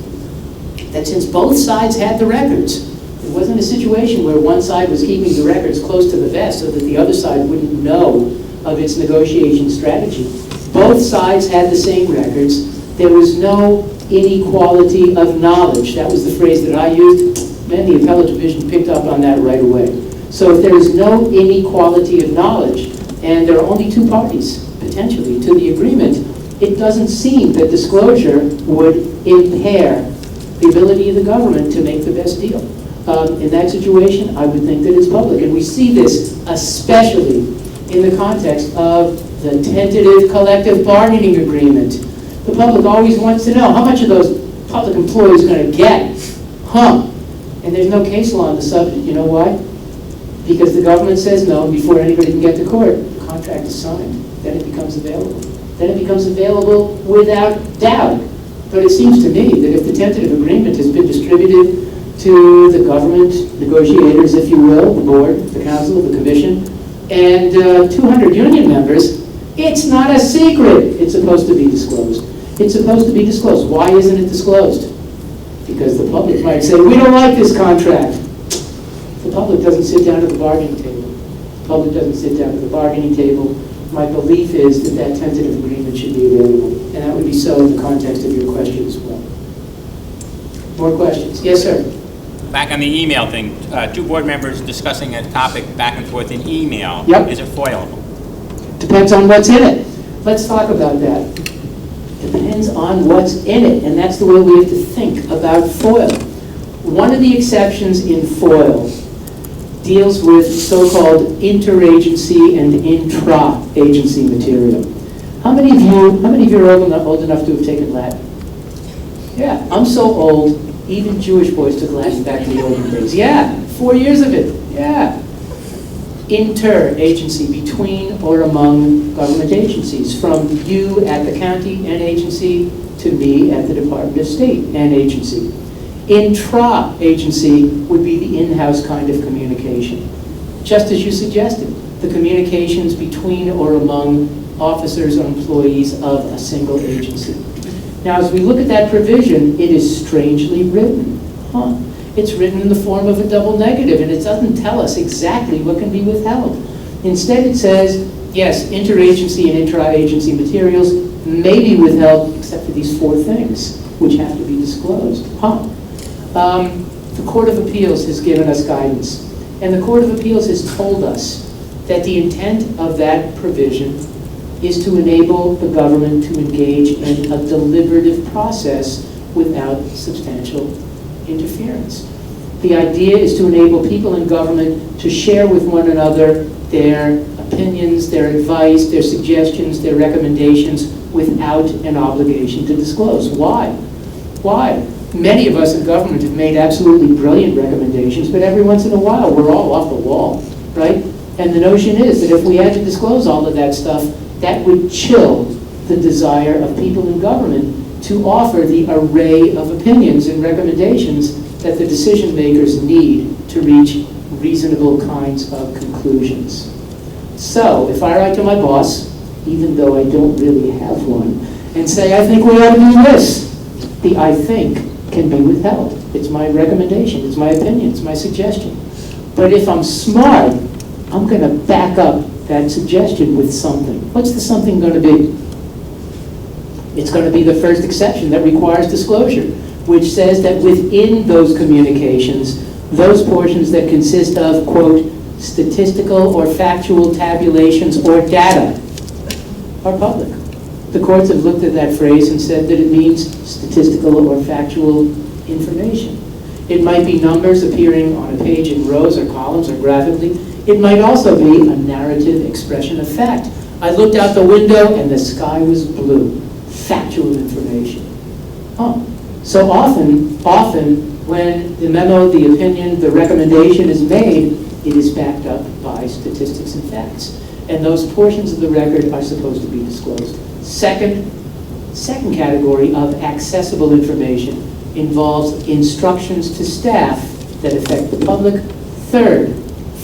that since both sides had the records, it wasn't a situation where one side was keeping the records close to the vest so that the other side wouldn't know of its negotiation strategy. Both sides had the same records. There was no inequality of knowledge. That was the phrase that I used. Man, the appellate division picked up on that right away. So if there is no inequality of knowledge, and there are only two parties, potentially, to the agreement, it doesn't seem that disclosure would impair the ability of the government to make the best deal. In that situation, I would think that it's public. And we see this especially in the context of the tentative collective bargaining agreement. The public always wants to know, how much are those public employees going to get? And there's no case law on the subject. You know why? Because the government says no before anybody can get to court. The contract is signed. Then it becomes available. Then it becomes available without doubt. But it seems to me that if the tentative agreement has been distributed to the government negotiators, if you will, the board, the council, the commission, and 200 union members, it's not a secret. It's supposed to be disclosed. It's supposed to be disclosed. Why isn't it disclosed? Because the public might say, we don't like this contract. The public doesn't sit down at the bargaining table. The public doesn't sit down at the bargaining table. My belief is that that tentative agreement should be available. And that would be so in the context of your question as well. More questions? Yes, sir. Back on the email thing, two board members discussing a topic back and forth in email. Yep. Is it foilable? Depends on what's in it. Let's talk about that. Depends on what's in it, and that's the way we have to think about FOIL. One of the exceptions in FOIL deals with so-called interagency and intra-agency material. How many of you are old enough to have taken Latin? Yeah, I'm so old, even Jewish boys took Latin back in the olden days. Yeah, 4 years of it, yeah. Interagency, between or among government agencies, from you at the county and agency to me at the Department of State and agency. Intra-agency would be the in-house kind of communication. Just as you suggested, the communications between or among officers or employees of a single agency. Now, as we look at that provision, it is strangely written. It's written in the form of a double negative, and it doesn't tell us exactly what can be withheld. Instead, it says, yes, interagency and intra-agency materials may be withheld except for these four things, which have to be disclosed. The Court of Appeals has given us guidance, and the Court of Appeals has told us that the intent of that provision is to enable the government to engage in a deliberative process without substantial interference. The idea is to enable people in government to share with one another their opinions, their advice, their suggestions, their recommendations without an obligation to disclose. Why? Why? Many of us in government have made absolutely brilliant recommendations, but every once in a while we're all off the wall, right? And the notion is that if we had to disclose all of that stuff, that would chill the desire of people in government to offer the array of opinions and recommendations that the decision makers need to reach reasonable kinds of conclusions. So, if I write to my boss, even though I don't really have one, and say, I think we ought to do this, the I think can be withheld. It's my recommendation, it's my opinion, it's my suggestion. But if I'm smart, I'm going to back up that suggestion with something. What's the something going to be? It's going to be the first exception that requires disclosure, which says that within those communications, those portions that consist of, quote, statistical or factual tabulations or data are public. The courts have looked at that phrase and said that it means statistical or factual information. It might be numbers appearing on a page in rows or columns or graphically. It might also be a narrative expression of fact. I looked out the window and the sky was blue. Factual information. So often when the memo, the opinion, the recommendation is made, it is backed up by statistics and facts. And those portions of the record are supposed to be disclosed. Second category of accessible information involves instructions to staff that affect the public. Third,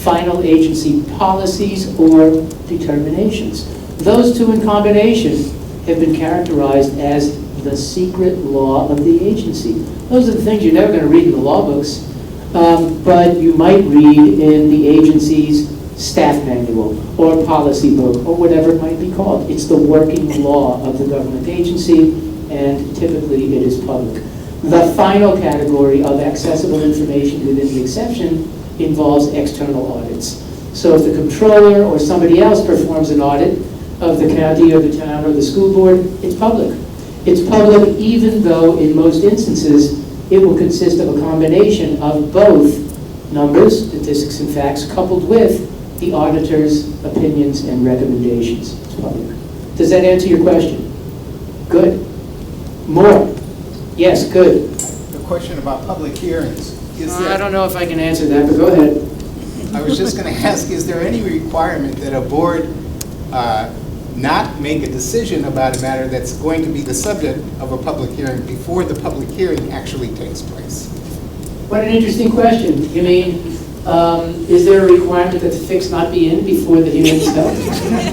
final agency policies or determinations. Those two in combination have been characterized as the secret law of the agency. Those are the things you're never going to read in the law books, but you might read in the agency's staff manual or policy book or whatever it might be called. It's the working law of the government agency, and typically it is public. The final category of accessible information within the exception involves external audits. So if the controller or somebody else performs an audit of the county or the town or the school board, it's public. It's public even though in most instances it will consist of a combination of both numbers, statistics and facts, coupled with the auditor's opinions and recommendations. It's public. Does that answer your question? Good. More? Yes, good. The question about public hearings. I don't know if I can answer that, but go ahead. I was just going to ask, is there any requirement that a board not make a decision about a matter that's going to be the subject of a public hearing before the public hearing actually takes place? What an interesting question. You mean, is there a requirement that the fix not be in before the hearing is held?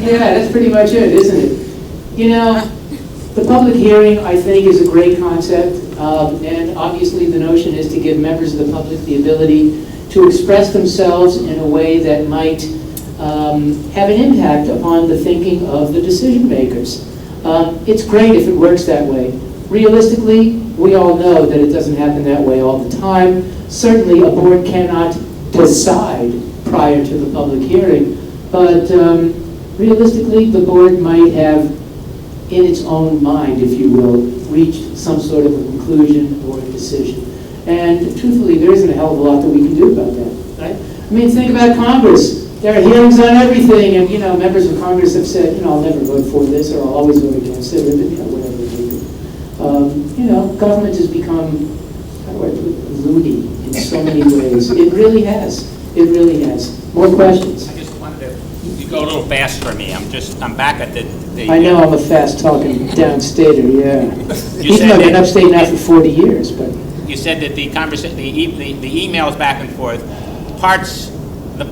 Yeah, that's pretty much it, isn't it? You know, the public hearing, I think, is a great concept, and obviously the notion is to give members of the public the ability to express themselves in a way that might have an impact upon the thinking of the decision makers. It's great if it works that way. Realistically, we all know that it doesn't happen that way all the time. Certainly, a board cannot decide prior to the public hearing, but realistically, the board might have, in its own mind, if you will, reached some sort of a conclusion or a decision. And truthfully, there isn't a hell of a lot that we can do about that, right? I mean, think about Congress. There are hearings on everything, and, you know, members of Congress have said, you know, I'll never vote for this, or I'll always vote against it, or, you know, whatever it may be. You know, government has become, how do I put it, loony in so many ways. It really has. It really has. More questions? I just wanted to, you go a little fast for me. I'm back at the I know I'm a fast-talking downstater, yeah. You Even said though I've been that- upstate now for 40 years, but. You said that the conversation, the emails back and forth, the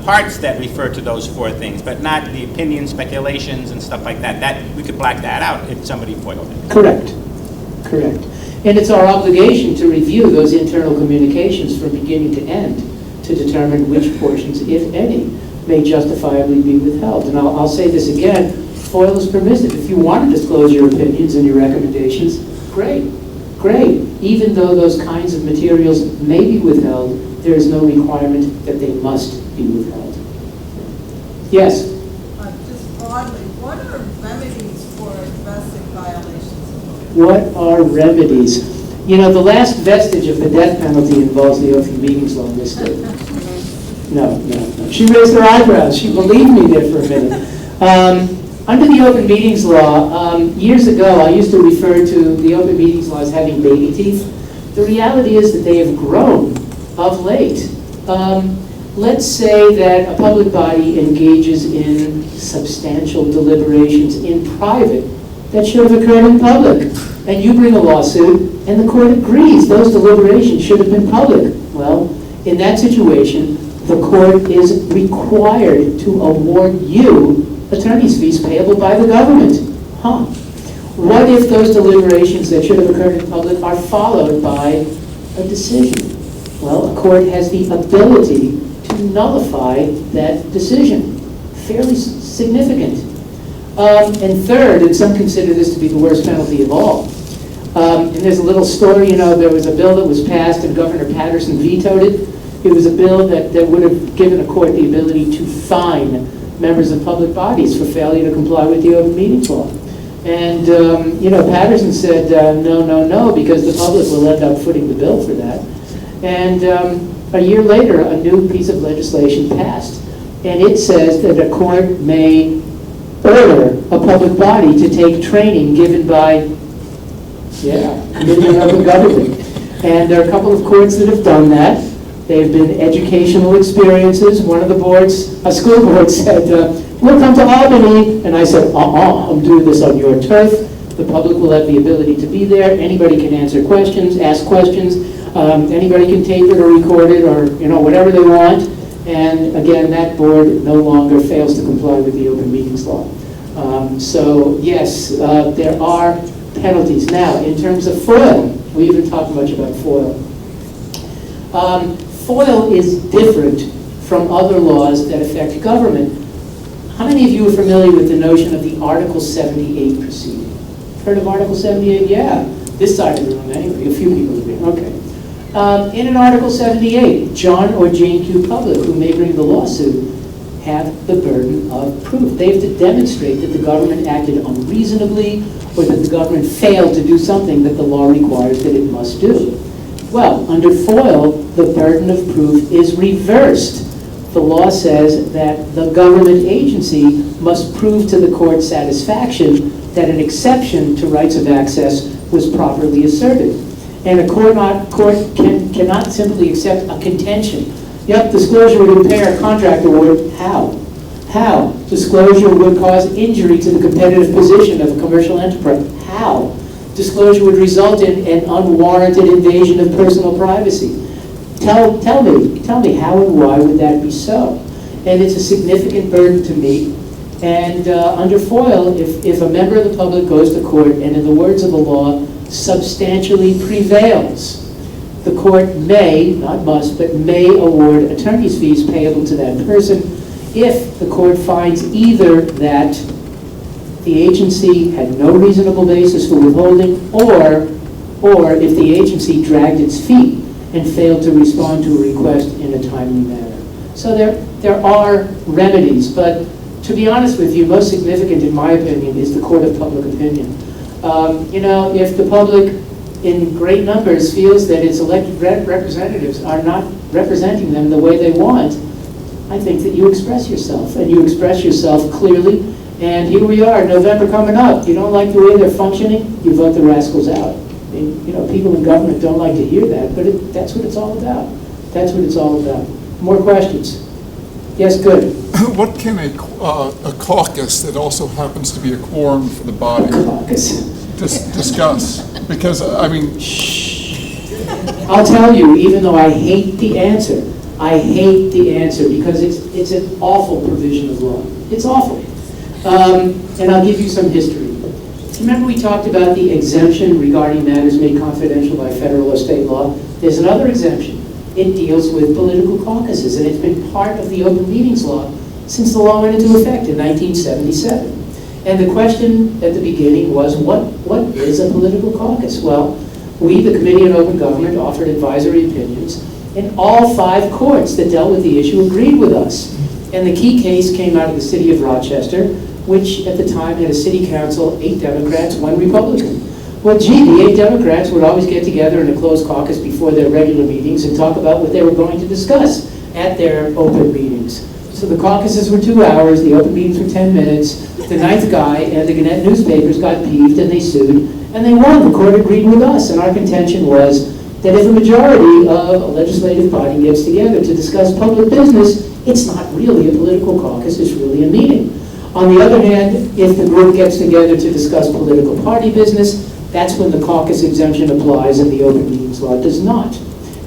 parts that refer to those four things, but not the opinions, speculations, and stuff like that. That we could black that out if somebody foiled it. Correct. Correct. And it's our obligation to review those internal communications from beginning to end to determine which portions, if any, may justifiably be withheld. And I'll say this again, FOIL is permissive. If you want to disclose your opinions and your recommendations, great. Great. Even though those kinds of materials may be withheld, there is no requirement that they must be withheld. Yes? Just broadly, what are remedies for domestic violations? What are remedies? You know, the last vestige of the death penalty involves the open meetings law in this state. No. She raised her eyebrows. She believed me there for a minute. Under the open meetings law, years ago, I used to refer to the open meetings law as having baby teeth. The reality is that they have grown of late. Let's say that a public body engages in substantial deliberations in private that should have occurred in public. And you bring a lawsuit, and the court agrees those deliberations should have been public. Well, in that situation, the court is required to award you attorney's fees payable by the government. What if those deliberations that should have occurred in public are followed by a decision? Well, a court has the ability to nullify that decision. Fairly significant. And third, and some consider this to be the worst penalty of all, and there's a little story, you know, there was a bill that was passed and Governor Patterson vetoed it. It was a bill that would have given a court the ability to fine members of public bodies for failure to comply with the open meetings law. And, you know, Patterson said, no, because the public will end up footing the bill for that. And a year later, a new piece of legislation passed. And it says that a court may order a public body to take training given by, million of the government. And there are a couple of courts that have done that. They've been educational experiences. One of the boards, a school board said, we'll come to Albany. And I said, I'm doing this on your turf. The public will have the ability to be there. Anybody can answer questions, ask questions. Anybody can tape it or record it or, you know, whatever they want. And again, that board no longer fails to comply with the open meetings law. So yes, there are penalties. Now, in terms of FOIL, we haven't talked much about FOIL. FOIL is different from other laws that affect government. How many of you are familiar with the notion of the Article 78 proceeding? Heard of Article 78? Yeah. This side of the room, anyway. A few people have been. Okay. In an Article 78, John or Jane Q. Public, who may bring the lawsuit, have the burden of proof. They have to demonstrate that the government acted unreasonably or that the government failed to do something that the law requires that it must do. Well, under FOIL, the burden of proof is reversed. The law says that the government agency must prove to the court's satisfaction that an exception to rights of access was properly asserted. And a court cannot simply accept a contention. Yep, disclosure would impair a contract award. How? How? Disclosure would cause injury to the competitive position of a commercial enterprise. How? Disclosure would result in an unwarranted invasion of personal privacy. Tell me how and why would that be so? And it's a significant burden to meet. And under FOIL, if a member of the public goes to court and, in the words of the law, substantially prevails, the court may, not must, but may award attorney's fees payable to that person if the court finds either that the agency had no reasonable basis for withholding, or if the agency dragged its feet and failed to respond to a request in a timely manner. So there are remedies, but to be honest with you, most significant in my opinion is the court of public opinion. If the public in great numbers feels that its elected representatives are not representing them the way they want, I think that you express yourself, and you express yourself clearly. And here we are, November coming up. You don't like the way they're functioning, you vote the rascals out. And, people in government don't like to hear that, but that's what it's all about. That's what it's all about. More questions? Yes, good. What can a caucus that also happens to be a quorum for the body discuss? Because, I'll tell you, even though I hate the answer because it's an awful provision of law. It's awful. And I'll give you some history. Remember we talked about the exemption regarding matters made confidential by federal or state law? There's another exemption. It deals with political caucuses, and it's been part of the Open Meetings Law since the law went into effect in 1977. And the question at the beginning was, what is a political caucus? Well, we, the Committee on Open Government, offered advisory opinions, and all 5 courts that dealt with the issue agreed with us. And the key case came out of the city of Rochester, which at the time had a city council, 8 Democrats, 1 Republican. Well, gee, the 8 Democrats would always get together in a closed caucus before their regular meetings and talk about what they were going to discuss at their open meetings. So the caucuses were 2 hours, the open meetings were 10 minutes. The 9th guy and the Gannett newspapers got peeved and they sued, and they won. The court agreed with us, and our contention was that if a majority of a legislative body gets together to discuss public business, it's not really a political caucus, it's really a meeting. On the other hand, if the group gets together to discuss political party business, that's when the caucus exemption applies and the Open Meetings Law does not.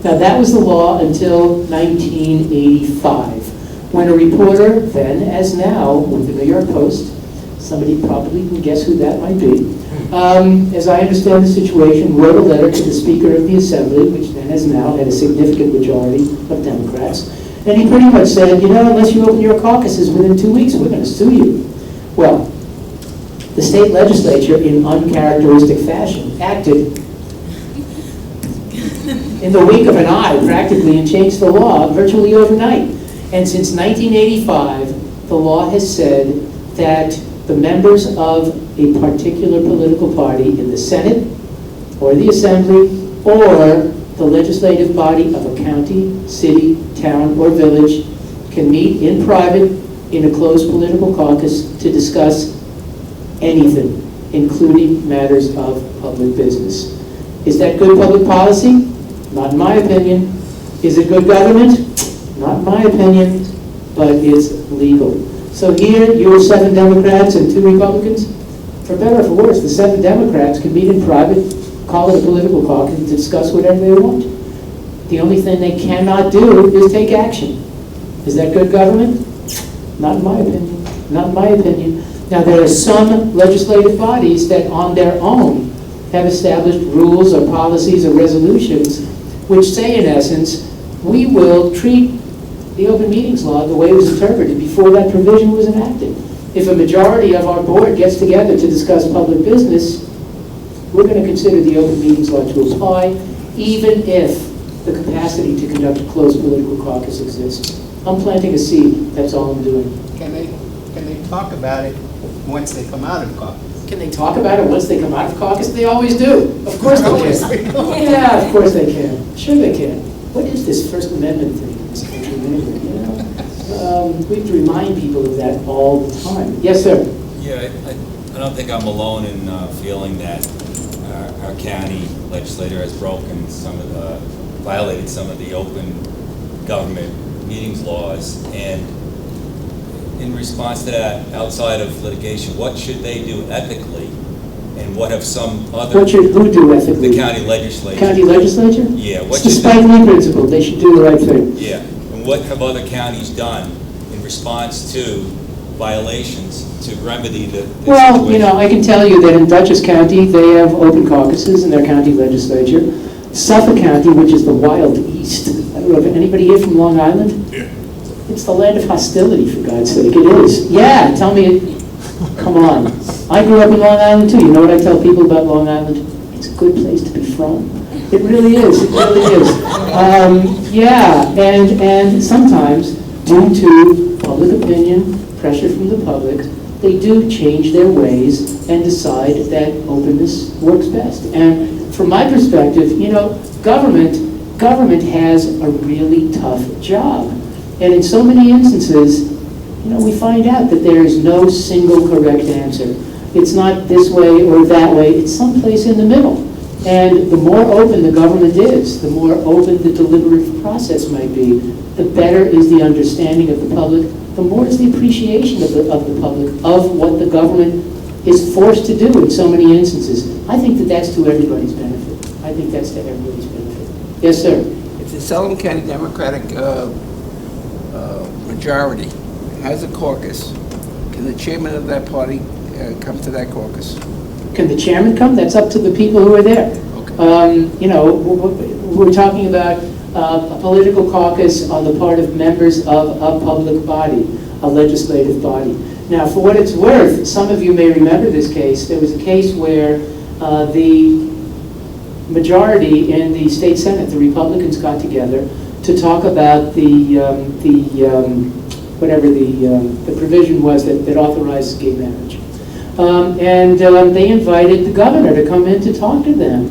Now that was the law until 1985, when a reporter, then as now, with the New York Post, somebody probably can guess who that might be, as I understand the situation, wrote a letter to the Speaker of the Assembly, which then as now had a significant majority of Democrats, and he pretty much said, unless you open your caucuses within 2 weeks, we're going to sue you. Well, the state legislature, in uncharacteristic fashion, acted in the wink of an eye, practically, and changed the law virtually overnight. And since 1985, the law has said that the members of a particular political party in the Senate, or the Assembly, or the legislative body of a county, city, town, or village can meet in private in a closed political caucus to discuss anything, including matters of public business. Is that good public policy? Not in my opinion. Is it good government? Not in my opinion, but it's legal. So here, you're 7 Democrats and 2 Republicans. For better or for worse, the 7 Democrats can meet in private, call it a political caucus, to discuss whatever they want. The only thing they cannot do is take action. Is that good government? Not in my opinion. Not in my opinion. Now, there are some legislative bodies that on their own have established rules or policies or resolutions which say, in essence, we will treat the Open Meetings Law the way it was interpreted before that provision was enacted. If a majority of our board gets together to discuss public business, we're going to consider the Open Meetings Law to apply, even if the capacity to conduct a closed political caucus exists. I'm planting a seed, that's all I'm doing. Can they talk about it once they come out of caucus. Can they talk about it once they come out of caucus? They always do. Of course they can. Yeah, of course they can. Sure they can. What is this First Amendment thing in this country anyway, you know? We have to remind people of that all the time. Yes, sir. Yeah, I don't think I'm alone in feeling that our county legislator has broken violated some of the open government meetings laws. And in response to that, outside of litigation, what should they do ethically? And what have some other... What should who do ethically? The county legislature. County legislature? Yeah. It's the Spike Lee principle. They should do the right thing. Yeah. And what have other counties done in response to violations to remedy the Well, situation? you know, I can tell you that in Dutchess County, they have open caucuses in their county legislature. Suffolk County, which is the Wild East. I don't know if anybody here from Long Island? Yeah. It's the land of hostility, for God's sake. It is. Yeah, tell me it. Come on. I grew up in Long Island, too. You know what I tell people about Long Island? It's a good place to be from. It really is. It really is. Yeah, and sometimes, due to public opinion, pressure from the public, they do change their ways and decide that openness works best. And from my perspective, you know, government has a really tough job. And in so many instances, you know, we find out that there is no single correct answer. It's not this way or that way, it's someplace in the middle. And the more open the government is, the more open the deliberative process might be, the better is the understanding of the public, the more is the appreciation of the public of what the government is forced to do in so many instances. I think that that's to everybody's benefit. I think that's to everybody's benefit. Yes, sir. If the Sullivan County Democratic majority has a caucus, can the chairman of that party come to that caucus? Can the chairman come? That's up to the people who are there. Okay. You know, we're talking about a political caucus on the part of members of a public body, a legislative body. Now, for what it's worth, some of you may remember this case. There was a case where the majority in the state senate, the Republicans, got together to talk about the provision was that authorizes gay marriage. And they invited the governor to come in to talk to them.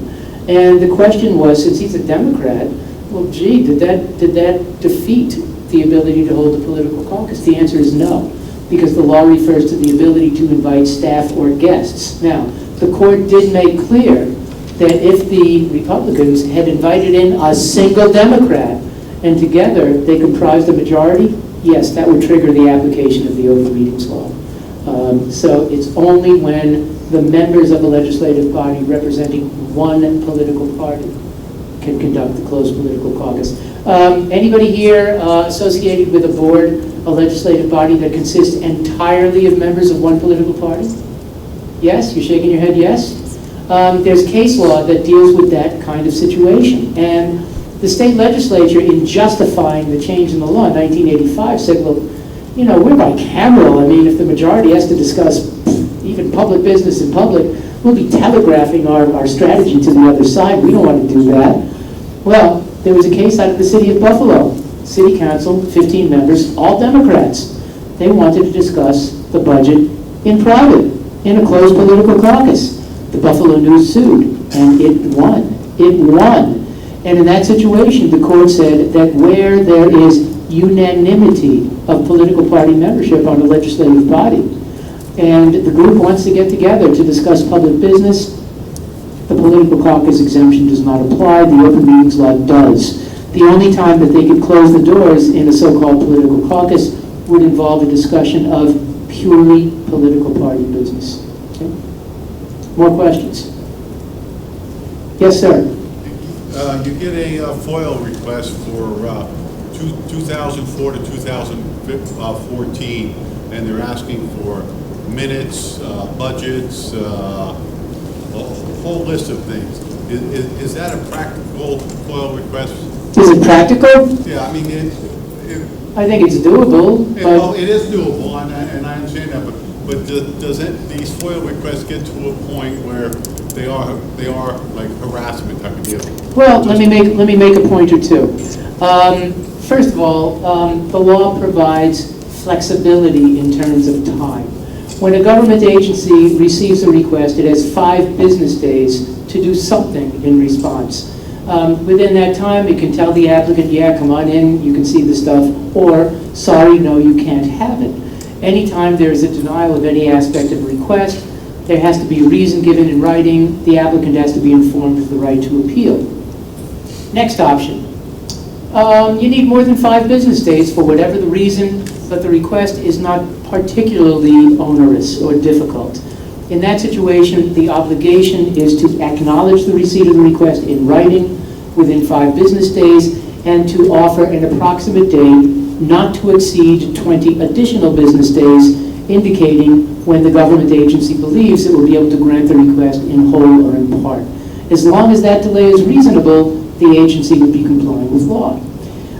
And the question was, since he's a Democrat, well, gee, did that defeat the ability to hold a political caucus? The answer is no, because the law refers to the ability to invite staff or guests. Now, the court did make clear that if the Republicans had invited in a single Democrat and together they comprised a majority, yes, that would trigger the application of the open meetings law. So it's only when the members of a legislative body representing one political party can conduct the closed political caucus. Anybody here associated with a board, a legislative body that consists entirely of members of one political party? Yes? You're shaking your head yes? There's case law that deals with that kind of situation. And the state legislature, in justifying the change in the law in 1985, said, well, you know, we're bicameral. I mean, if the majority has to discuss even public business in public, we'll be telegraphing our strategy to the other side. We don't want to do that. Well, there was a case out of the city of Buffalo. City council, 15 members, all Democrats. They wanted to discuss the budget in private, in a closed political caucus. The Buffalo News sued, and it won. It won. And in that situation, the court said that where there is unanimity of political party membership on a legislative body, and the group wants to get together to discuss public business, the political caucus exemption does not apply. The open meetings law does. The only time that they could close the doors in a so-called political caucus would involve a discussion of purely political party business. Okay? More questions? Yes, sir. You get a FOIL request for 2004 to 2014, and they're asking for minutes, budgets, a whole list of things. Is that a practical FOIL request? Is it practical? Yeah, I mean, I think it's doable. well, it is doable, and I understand that, but does these FOIL requests get to a point where they are like harassment type of deal? Well, let me make a point or two. First of all, the law provides flexibility in terms of time. When a government agency receives a request, it has 5 business days to do something in response. Within that time, it can tell the applicant, yeah, come on in, you can see the stuff, or, sorry, no, you can't have it. Anytime there is a denial of any aspect of a request, there has to be a reason given in writing. The applicant has to be informed of the right to appeal. Next option. You need more than 5 business days for whatever the reason, but the request is not particularly onerous or difficult. In that situation, the obligation is to acknowledge the receipt of the request in writing within 5 business days and to offer an approximate date not to exceed 20 additional business days, indicating when the government agency believes it will be able to grant the request in whole or in part. As long as that delay is reasonable, the agency would be complying with law.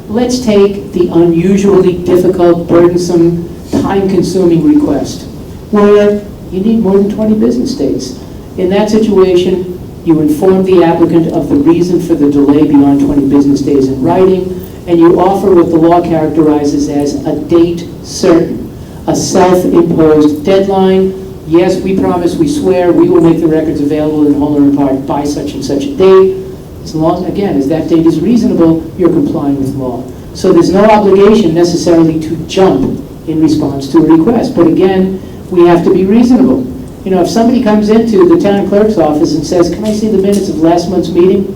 Let's take the unusually difficult, burdensome, time-consuming request, where you need more than 20 business days. In that situation, you inform the applicant of the reason for the delay beyond 20 business days in writing, and you offer what the law characterizes as a date certain, a self-imposed deadline. Yes, we promise, we swear, we will make the records available in whole or in part by such and such a date. As long, again, as that date is reasonable, you're complying with law. So there's no obligation necessarily to jump in response to a request. But again, we have to be reasonable. You know, if somebody comes into the town clerk's office and says, can I see the minutes of last month's meeting?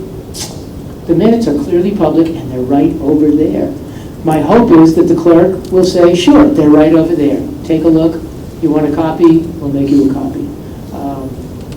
The minutes are clearly public and they're right over there. My hope is that the clerk will say, sure, they're right over there. Take a look. You want a copy? We'll make you a copy.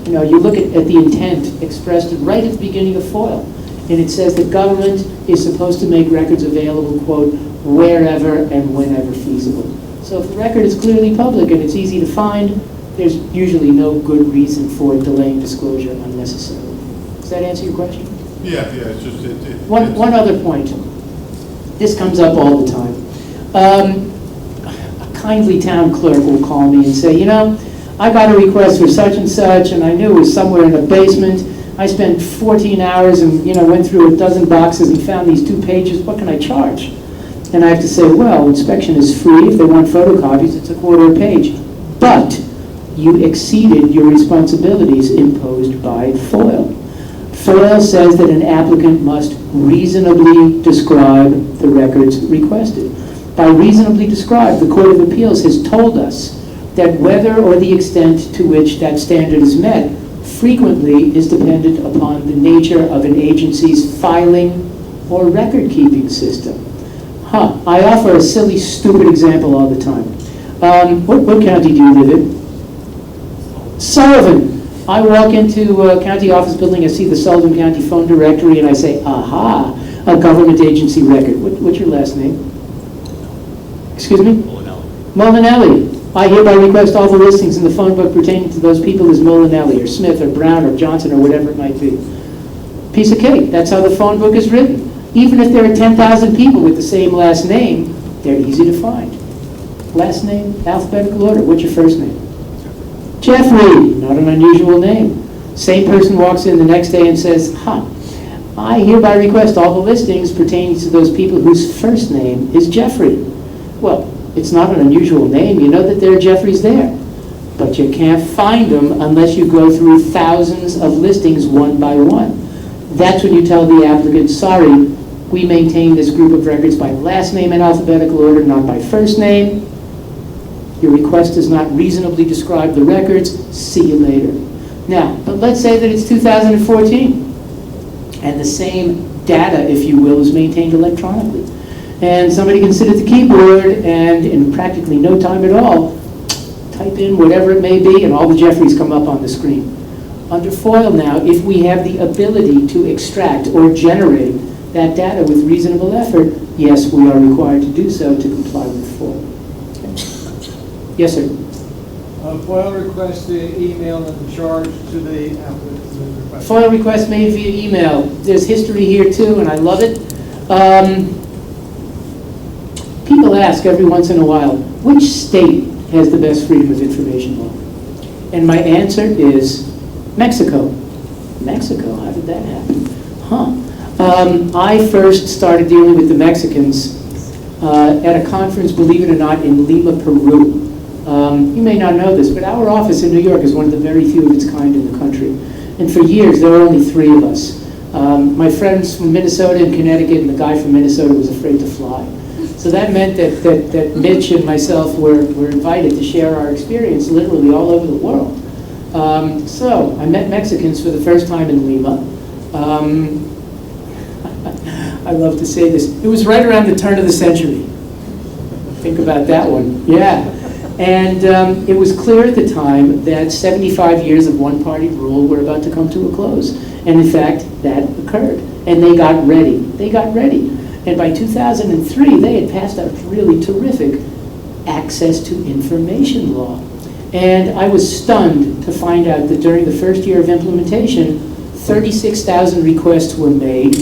You know, you look at the intent expressed right at the beginning of FOIL, and it says that government is supposed to make records available, quote, wherever and whenever feasible. So if the record is clearly public and it's easy to find, there's usually no good reason for delaying disclosure unnecessarily. Does that answer your question? Yeah, it's just... One other point. This comes up all the time. A kindly town clerk will call me and say, you know, I got a request for such and such, and I knew it was somewhere in a basement. I spent 14 hours and, you know, went through a dozen boxes and found these 2 pages. What can I charge? And I have to say, well, inspection is free. If they want photocopies, it's $1/4 page. But you exceeded your responsibilities imposed by FOIL. FOIL says that an applicant must reasonably describe the records requested. By reasonably describe, the Court of Appeals has told us that whether or the extent to which that standard is met frequently is dependent upon the nature of an agency's filing or record-keeping system. I offer a silly, stupid example all the time. What county do you live in? Sullivan. I walk into a county office building, I see the Sullivan County phone directory, and I say, aha, a government agency record. What's your last name? Excuse me? Molinelli. I hereby request all the listings in the phone book pertaining to those people as Molinelli, or Smith, or Brown, or Johnson, or whatever it might be. Piece of cake. That's how the phone book is written. Even if there are 10,000 people with the same last name, they're easy to find. Last name, alphabetical order. What's your first name? Jeffrey. Not an unusual name. Same person walks in the next day and says, I hereby request all the listings pertaining to those people whose first name is Jeffrey. Well, it's not an unusual name. You know that there are Jeffreys there. But you can't find them unless you go through thousands of listings one by one. That's when you tell the applicant, sorry, we maintain this group of records by last name in alphabetical order, not by first name. Your request does not reasonably describe the records. See you later. Now, but let's say that it's 2014, and the same data, if you will, is maintained electronically. And somebody can sit at the keyboard and in practically no time at all, type in whatever it may be, and all the Jeffreys come up on the screen. Under FOIL now, if we have the ability to extract or generate that data with reasonable effort, yes, we are required to do so to comply with FOIL. Okay. Yes, sir. FOIL request the email and charge to the applicant. FOIL request made via email. There's history here too, and I love it. People ask every once in a while, which state has the best freedom of information law? And my answer is Mexico. Mexico, how did that happen? I first started dealing with the Mexicans at a conference, believe it or not, in Lima, Peru. You may not know this, but our office in New York is one of the very few of its kind in the country. And for years, there were only 3 of us. My friends from Minnesota and Connecticut, and the guy from Minnesota was afraid to fly. So that meant that Mitch and myself were invited to share our experience literally all over the world. So I met Mexicans for the first time in Lima. I love to say this. It was right around the turn of the century. Think about that one. Yeah. And it was clear at the time that 75 years of one-party rule were about to come to a close. And in fact, that occurred. And they got ready. They got ready. And by 2003, they had passed a really terrific access to information law. And I was stunned to find out that during the first year of implementation, 36,000 requests were made,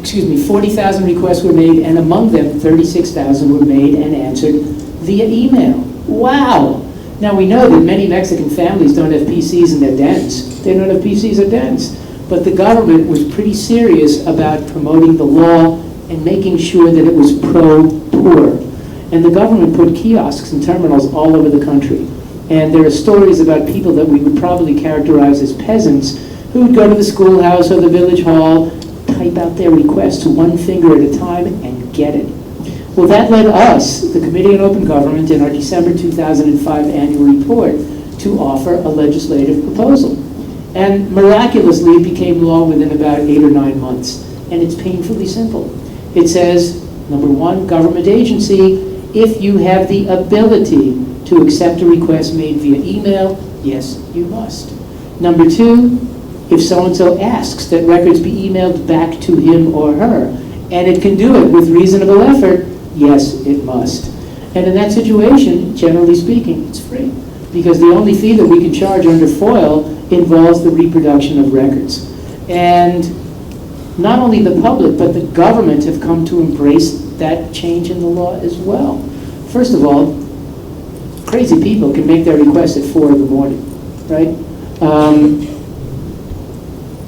40,000 requests were made, and among them, 36,000 were made and answered via email. Wow! Now we know that many Mexican families don't have PCs in their dens. They don't have PCs or dens. But the government was pretty serious about promoting the law and making sure that it was pro-poor. And the government put kiosks and terminals all over the country. And there are stories about people that we would probably characterize as peasants who would go to the schoolhouse or the village hall, type out their requests one finger at a time, and get it. Well, that led us, the Committee on Open Government, in our December 2005 annual report, to offer a legislative proposal. And miraculously, it became law within about 8 or 9 months. And it's painfully simple. It says, number 1, government agency, if you have the ability to accept a request made via email, yes, you must. Number 2, if so-and-so asks that records be emailed back to him or her, and it can do it with reasonable effort, yes, it must. And in that situation, generally speaking, it's free. Because the only fee that we can charge under FOIL involves the reproduction of records. And not only the public, but the government have come to embrace that change in the law as well. First of all, crazy people can make their requests at 4 in the morning, right?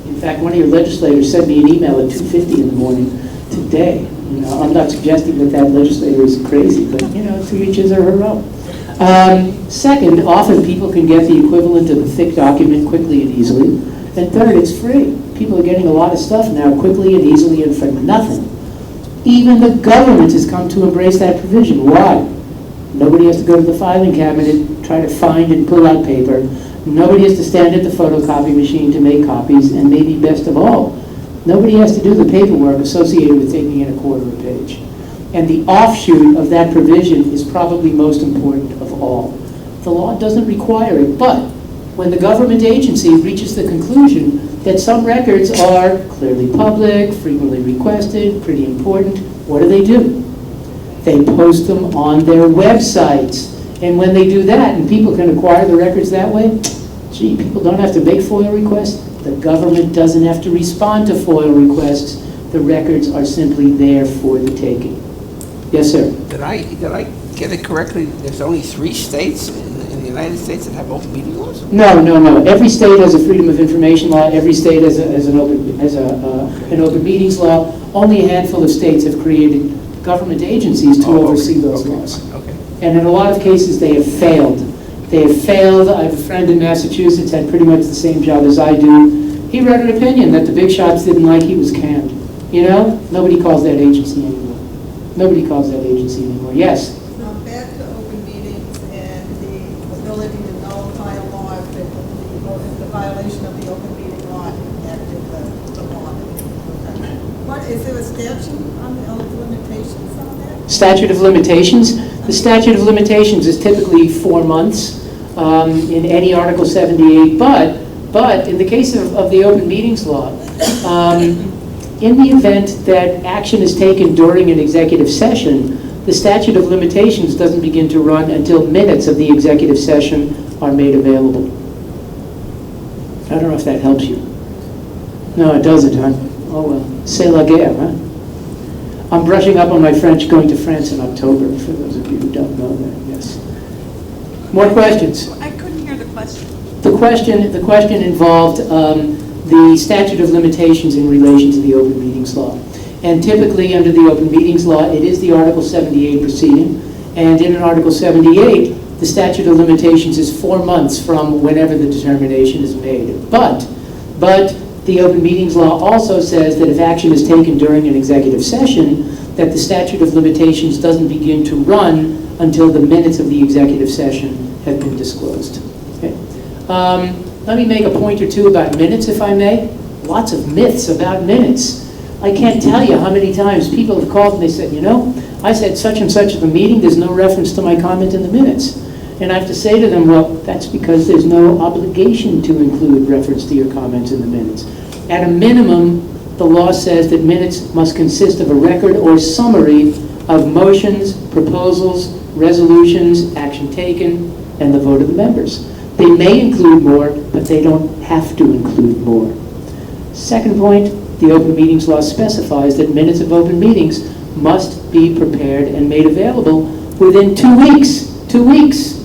In fact, one of your legislators sent me an email at 2:50 in the morning today. You know, I'm not suggesting that that legislator is crazy, but you know, to each his or her own. Second, often people can get the equivalent of a thick document quickly and easily. And third, it's free. People are getting a lot of stuff now quickly and easily and for nothing. Even the government has come to embrace that provision. Why? Nobody has to go to the filing cabinet and try to find and pull out paper. Nobody has to stand at the photocopy machine to make copies. And maybe best of all, nobody has to do the paperwork associated with taking in a quarter of a page. And the offshoot of that provision is probably most important of all. The law doesn't require it, but when the government agency reaches the conclusion that some records are clearly public, frequently requested, pretty important, what do? They post them on their websites. And when they do that, and people can acquire the records that way, gee, people don't have to make FOIL requests. The government doesn't have to respond to FOIL requests. The records are simply there for the taking. Yes, sir. Did I get it correctly? There's only 3 states in the United States that have open meeting laws? No. Every state has a Freedom of Information law. Every state has an open meetings law. Only a handful of states have created government agencies to oversee those laws. Okay. And in a lot of cases, they have failed. They have failed. I have a friend in Massachusetts had pretty much the same job as I do. He wrote an opinion that the big shots didn't like. He was canned. You know, nobody calls that agency anymore. Nobody calls that agency anymore. Yes? Back to open meetings and the ability to nullify a law if the violation of the open meeting law impacted the law. What, is there a statute on the limitations on that? Statute of limitations? The statute of limitations is typically 4 months in any Article 78, but in the case of the open meetings law, in the event that action is taken during an executive session, the statute of limitations doesn't begin to run until minutes of the executive session are made available. I don't know if that helps you. No, it doesn't, huh? Oh well, c'est la guerre, huh? I'm brushing up on my French, going to France in October, for those of you who don't know that, yes. More questions? I couldn't hear the question. The question involved the statute of limitations in relation to the open meetings law. And typically under the open meetings law, it is the Article 78 proceeding. And in an Article 78, the statute of limitations is 4 months from whenever the determination is made. But the open meetings law also says that if action is taken during an executive session, that the statute of limitations doesn't begin to run until the minutes of the executive session have been disclosed. Okay? Let me make a point or two about minutes, if I may. Lots of myths about minutes. I can't tell you how many times people have called and they said, you know, I said such and such at the meeting, there's no reference to my comment in the minutes. And I have to say to them, well, that's because there's no obligation to include reference to your comments in the minutes. At a minimum, the law says that minutes must consist of a record or summary of motions, proposals, resolutions, action taken, and the vote of the members. They may include more, but they don't have to include more. Second point, the open meetings law specifies that minutes of open meetings must be prepared and made available within 2 weeks. 2 weeks.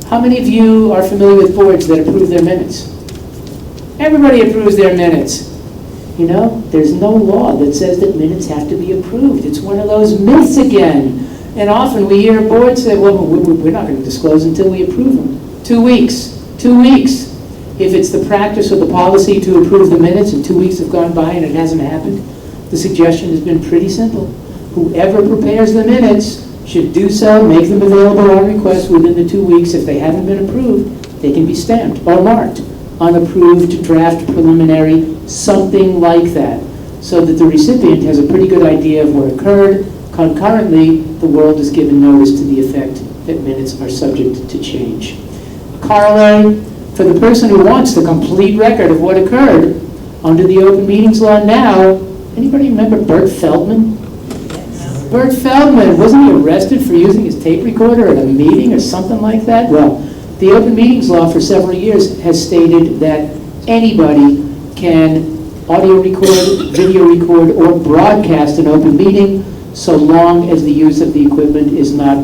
How many of you are familiar with boards that approve their minutes? Everybody approves their minutes. You know, there's no law that says that minutes have to be approved. It's one of those myths again. And often we hear boards say, well, we're not going to disclose until we approve them. 2 weeks. 2 weeks. If it's the practice or the policy to approve the minutes and 2 weeks have gone by and it hasn't happened, the suggestion has been pretty simple. Whoever prepares the minutes should do so, make them available on request within the 2 weeks. If they haven't been approved, they can be stamped or marked. Unapproved, draft, preliminary, something like that, so that the recipient has a pretty good idea of what occurred. Concurrently, the world is given notice to the effect that minutes are subject to change. Corollary, for the person who wants the complete record of what occurred, under the open meetings law now, anybody remember Bert Feldman? Bert Feldman, wasn't he arrested for using his tape recorder at a meeting or something like that? Well, the open meetings law for several years has stated that anybody can audio record, video record, or broadcast an open meeting so long as the use of the equipment is not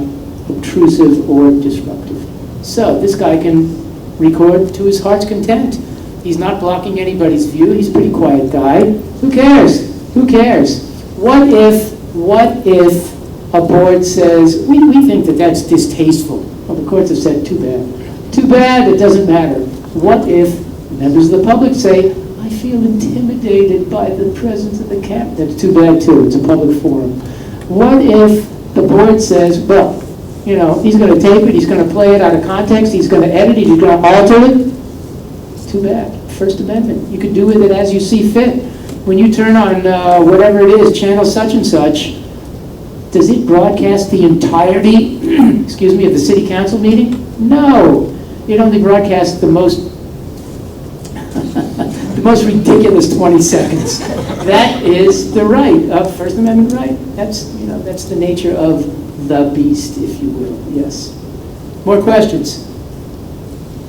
obtrusive or disruptive. So this guy can record to his heart's content. He's not blocking anybody's view. He's a pretty quiet guy. Who cares? Who cares? What if a board says, we think that that's distasteful? Well, the courts have said, too bad. Too bad, it doesn't matter. What if members of the public say, I feel intimidated by the presence of the camp? That's too bad too, it's a public forum. What if the board says, well, you know, he's going to tape it, he's going to play it out of context, he's going to edit it, he's going to alter it? It's too bad. First Amendment. You can do with it as you see fit. When you turn on whatever it is, channel such and such, does it broadcast the entirety, excuse me, of the city council meeting? No. It only broadcasts the most the most ridiculous 20 seconds. That is the right of First Amendment right. That's, you know, that's the nature of the beast, if you will. Yes. More questions?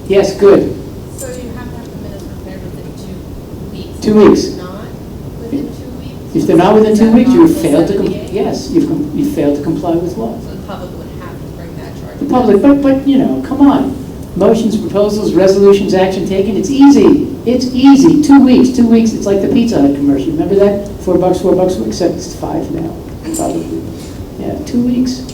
Yes, good. So you have to have the minutes prepared within 2 weeks? 2 weeks. If not within 2 weeks? If they're not within 2 weeks, you have failed to, 78? yes, you've failed to comply with law. So the public would have to bring that charge? The public, but, you know, come on. Motions, proposals, resolutions, action taken, it's easy. It's easy. 2 weeks, 2 weeks. It's like the Pizza Hut commercial. Remember that? $4, except it's 5 now, probably. Yeah, 2 weeks.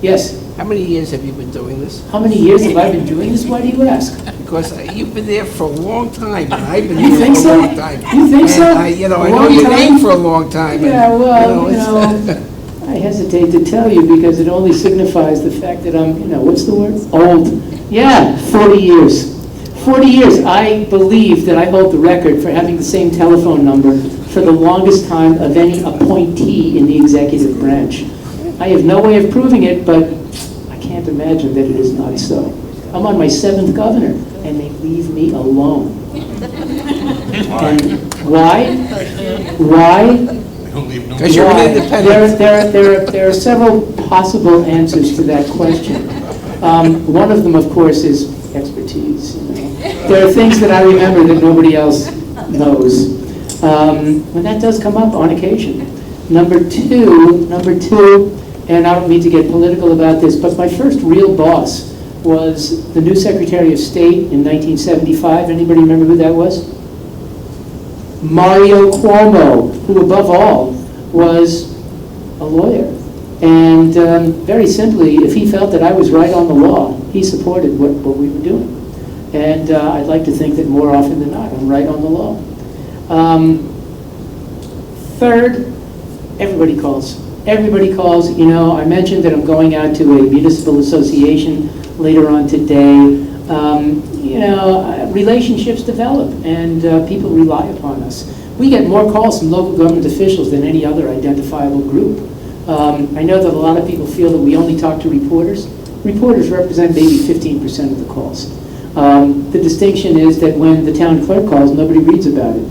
Yes? How many years have you been doing this? How many years have I been doing this? Why do you ask? Because you've been there for a long time, and I've been You here think for so? a long time. You think so? And I know Long your time? name for a long time. Yeah, well, it's- I hesitate to tell you because it only signifies the fact that I'm, what's the word? Old. Yeah, 40 years. 40 years. I believe that I hold the record for having the same telephone number for the longest time of any appointee in the executive branch. I have no way of proving it, but I can't imagine that it is not so. I'm on my 7th governor, and they leave me alone. And why? Why? Because you're an independent. There are several possible answers to that question. One of them, of course, is expertise. There are things that I remember that nobody else knows. And that does come up on occasion. Number two, and I don't mean to get political about this, but my first real boss was the new Secretary of State in 1975. Anybody remember who that was? Mario Cuomo, who above all was a lawyer. And very simply, if he felt that I was right on the law, he supported what we were doing. And I'd like to think that more often than not, I'm right on the law. Third, everybody calls. Everybody calls. You know, I mentioned that I'm going out to a municipal association later on today. You know, relationships develop, and people rely upon us. We get more calls from local government officials than any other identifiable group. I know that a lot of people feel that we only talk to reporters. Reporters represent maybe 15% of the calls. The distinction is that when the town clerk calls, nobody reads about it.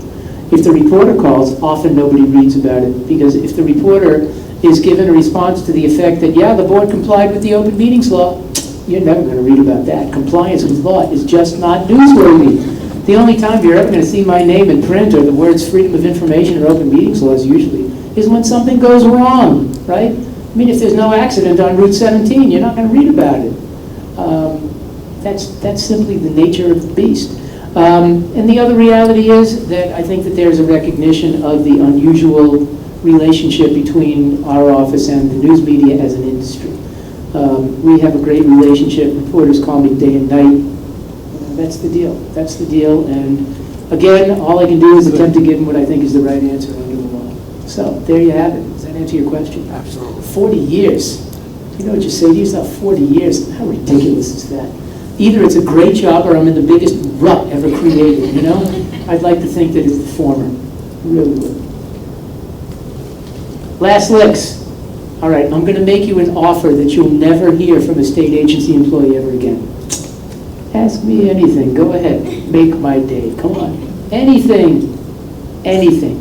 If the reporter calls, often nobody reads about it, because if the reporter is given a response to the effect that, yeah, the board complied with the open meetings law, you're never going to read about that. Compliance with law is just not newsworthy. The only time you're ever going to see my name in print or the words freedom of information or open meetings laws usually is when something goes wrong, right? I mean, if there's no accident on Route 17, you're not going to read about it. That's simply the nature of the beast. And the other reality is that I think that there's a recognition of the unusual relationship between our office and the news media as an industry. We have a great relationship. Reporters call me day and night. That's the deal. That's the deal. And again, all I can do is attempt to give them what I think is the right answer under the law. So there you have it. Does that answer your question? Absolutely. 40 years. You know what you say to yourself? 40 years. How ridiculous is that? Either it's a great job or I'm in the biggest rut ever created, you know? I'd like to think that it's the former. I really would. Last licks. All right, I'm going to make you an offer that you'll never hear from a state agency employee ever again. Ask me anything. Go ahead. Make my day. Come on. Anything. Anything.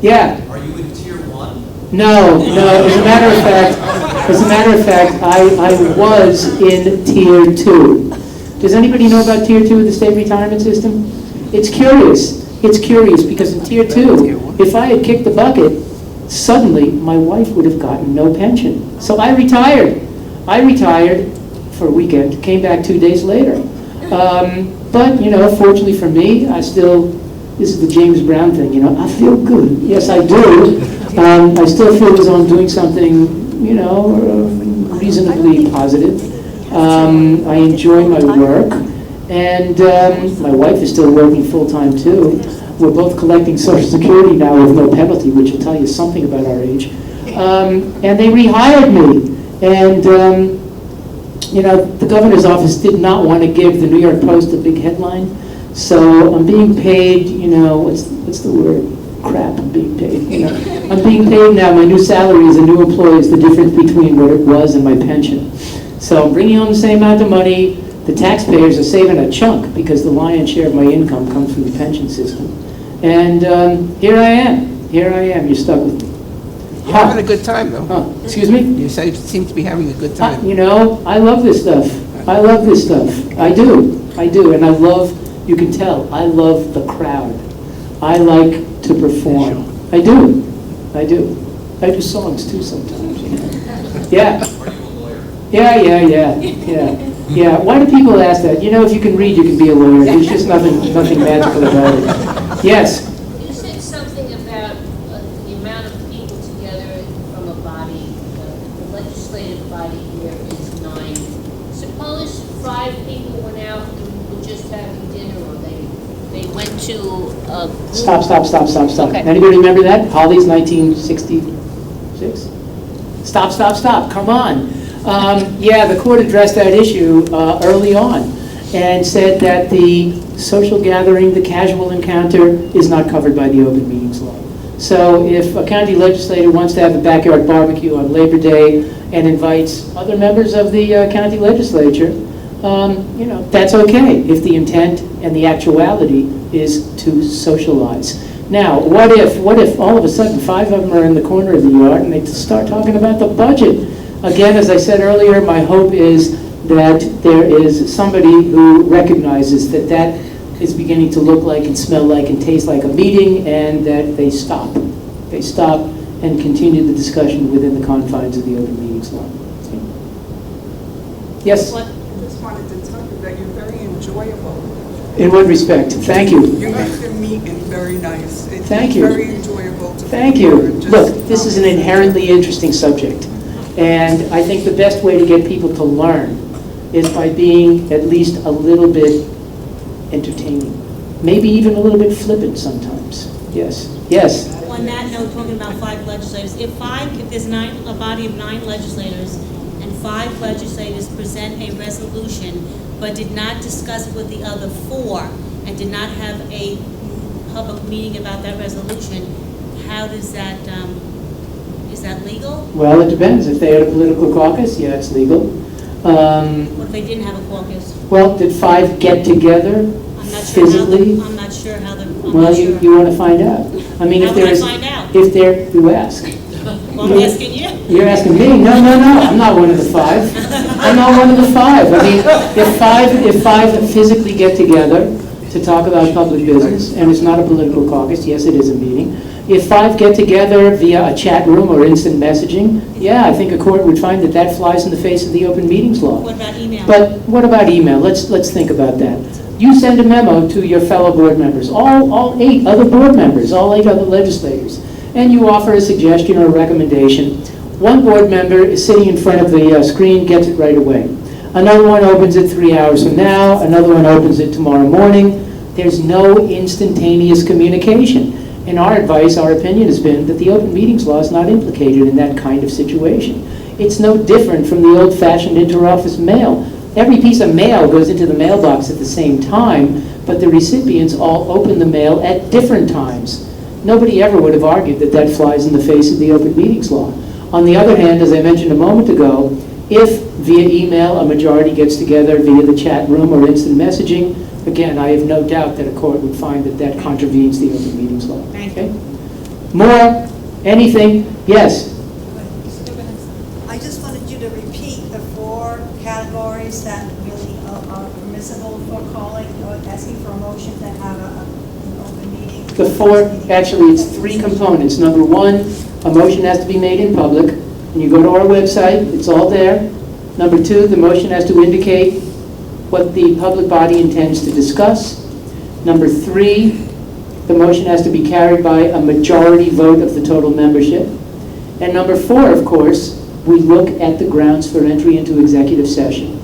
Yeah. Are you in tier 1? No. As a matter of fact, I was in tier 2. Does anybody know about tier 2 of the state retirement system? It's curious. It's curious because in tier 2, if I had kicked the bucket, suddenly my wife would have gotten no pension. So I retired. I retired for a weekend, came back 2 days later. But, you know, fortunately for me, this is the James Brown thing, you know, I feel good. Yes, I do. I still feel as though I'm doing something, you know, reasonably positive. I enjoy my work, and my wife is still working full-time too. We're both collecting Social Security now with no penalty, which will tell you something about our age. And they rehired me, and you know, the governor's office did not want to give the New York Post a big headline, so I'm being paid, you know, what's the word? Crap, I'm being paid, you know. I'm being paid now, my new salary as a new employee is the difference between what it was and my pension. So I'm bringing home the same amount of money. The taxpayers are saving a chunk because the lion's share of my income comes from the pension system. And here I am. You're stuck with me. You're having a good time, though. Huh. Excuse me? You seem to be having a good time. You know, I love this stuff. I love this stuff. I do. And I love, you can tell, I love the crowd. I like to perform. I do. I do songs too sometimes. You know? Yeah. Are you a lawyer? Yeah. Why do people ask that? You know, if you can read, you can be a lawyer. There's just nothing magical about it. Yes. You said something about the amount of people together from a body. The legislative body here is 9. Suppose 5 people went out and were just having dinner, or they went to a group. Stop. Okay. Anybody remember that? Holly's 1966? Stop. Come on. Yeah, the court addressed that issue early on and said that the social gathering, the casual encounter, is not covered by the open meetings law. So if a county legislator wants to have a backyard barbecue on Labor Day and invites other members of the county legislature, you know, that's okay if the intent and the actuality is to socialize. Now, what if all of a sudden 5 of them are in the corner of the yard and they start talking about the budget? Again, as I said earlier, my hope is that there is somebody who recognizes that that is beginning to look like and smell like and taste like a meeting, and that they stop. They stop and continue the discussion within the confines of the open meetings law. Yes? I just wanted to tell you that you're very enjoyable. In what respect? Thank you. You make the meeting very nice. Thank you. Very enjoyable to Thank you. Look, this is an inherently interesting subject. And I think the best way to get people to learn is by being at least a little bit entertaining. Maybe even a little bit flippant sometimes. Yes. Yes. On that note, talking about 5 legislators, if there's a body of 9 legislators, and 5 legislators present a resolution, but did not discuss it with the other 4, and did not have a public meeting about that resolution, how does that, is that legal? Well, it depends. If they had a political caucus, yeah, it's legal. What if they didn't have a caucus? Well, did 5 get together I'm not sure physically? I'm not sure how the, Well, you want to find out. I mean, How if would I there's, find out? if there, you ask. Well, I'm asking you. You're asking me? No, I'm not one of the 5. I'm not one of the 5. I mean, if five physically get together to talk about public business, and it's not a political caucus, yes, it is a meeting. If 5 get together via a chat room or instant messaging, yeah, I think a court would find that that flies in the face of the open meetings law. What about email? But what about email? Let's think about that. You send a memo to your fellow board members, all 8 other board members, all 8 other legislators, and you offer a suggestion or a recommendation. One board member is sitting in front of the screen, gets it right away. Another one opens it 3 hours from now. Another one opens it tomorrow morning. There's no instantaneous communication. And our advice, our opinion has been that the open meetings law is not implicated in that kind of situation. It's no different from the old-fashioned interoffice mail. Every piece of mail goes into the mailbox at the same time, but the recipients all open the mail at different times. Nobody ever would have argued that that flies in the face of the open meetings law. On the other hand, as I mentioned a moment ago, if via email a majority gets together via the chat room or instant messaging, again, I have no doubt that a court would find that that contravenes the open meetings law. Okay? More? Anything? Yes? I just wanted you to repeat the 4 categories that really are permissible for calling or asking for a motion to have an open meeting. The 4, actually, it's 3 components. Number 1, a motion has to be made in public. And you go to our website, it's all there. Number 2, the motion has to indicate what the public body intends to discuss. Number 3, the motion has to be carried by a majority vote of the total membership. And number 4, of course, we look at the grounds for entry into executive session.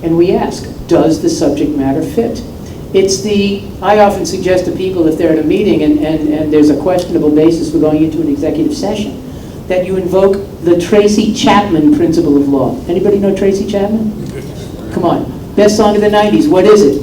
And we ask, does the subject matter fit? I often suggest to people if they're at a meeting and there's a questionable basis for going into an executive session, that you invoke the Tracy Chapman principle of law. Anybody know Tracy Chapman? Come on. Best song of the 90s. What is it?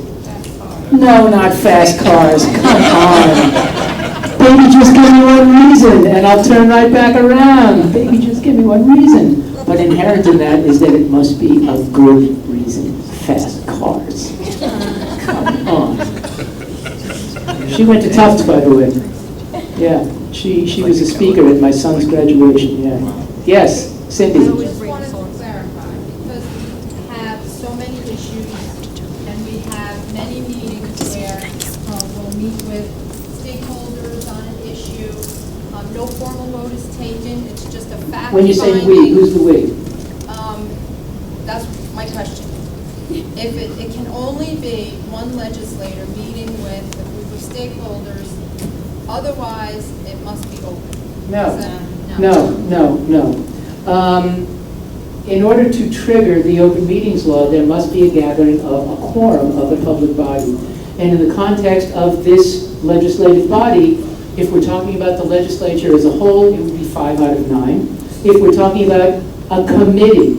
No, not Fast Cars. Come on. Baby, just give me one reason, and I'll turn right back around. Baby, just give me one reason. But inherent in that is that it must be a good reason. Fast Cars. Come on. She went to Tufts, by the way. Yeah. She was a speaker at my son's graduation, yeah. Yes, Cindy. I just wanted to clarify, because we have so many issues, and we have many meetings where we'll meet with stakeholders on an issue. No formal vote is taken, it's just a fact. When you say we, who's the we? That's my question. If it can only be one legislator meeting with a group of stakeholders, otherwise, it must be open. No. In order to trigger the open meetings law, there must be a gathering of a quorum of the public body. And in the context of this legislative body, if we're talking about the legislature as a whole, it would be 5 out of 9. If we're talking about a committee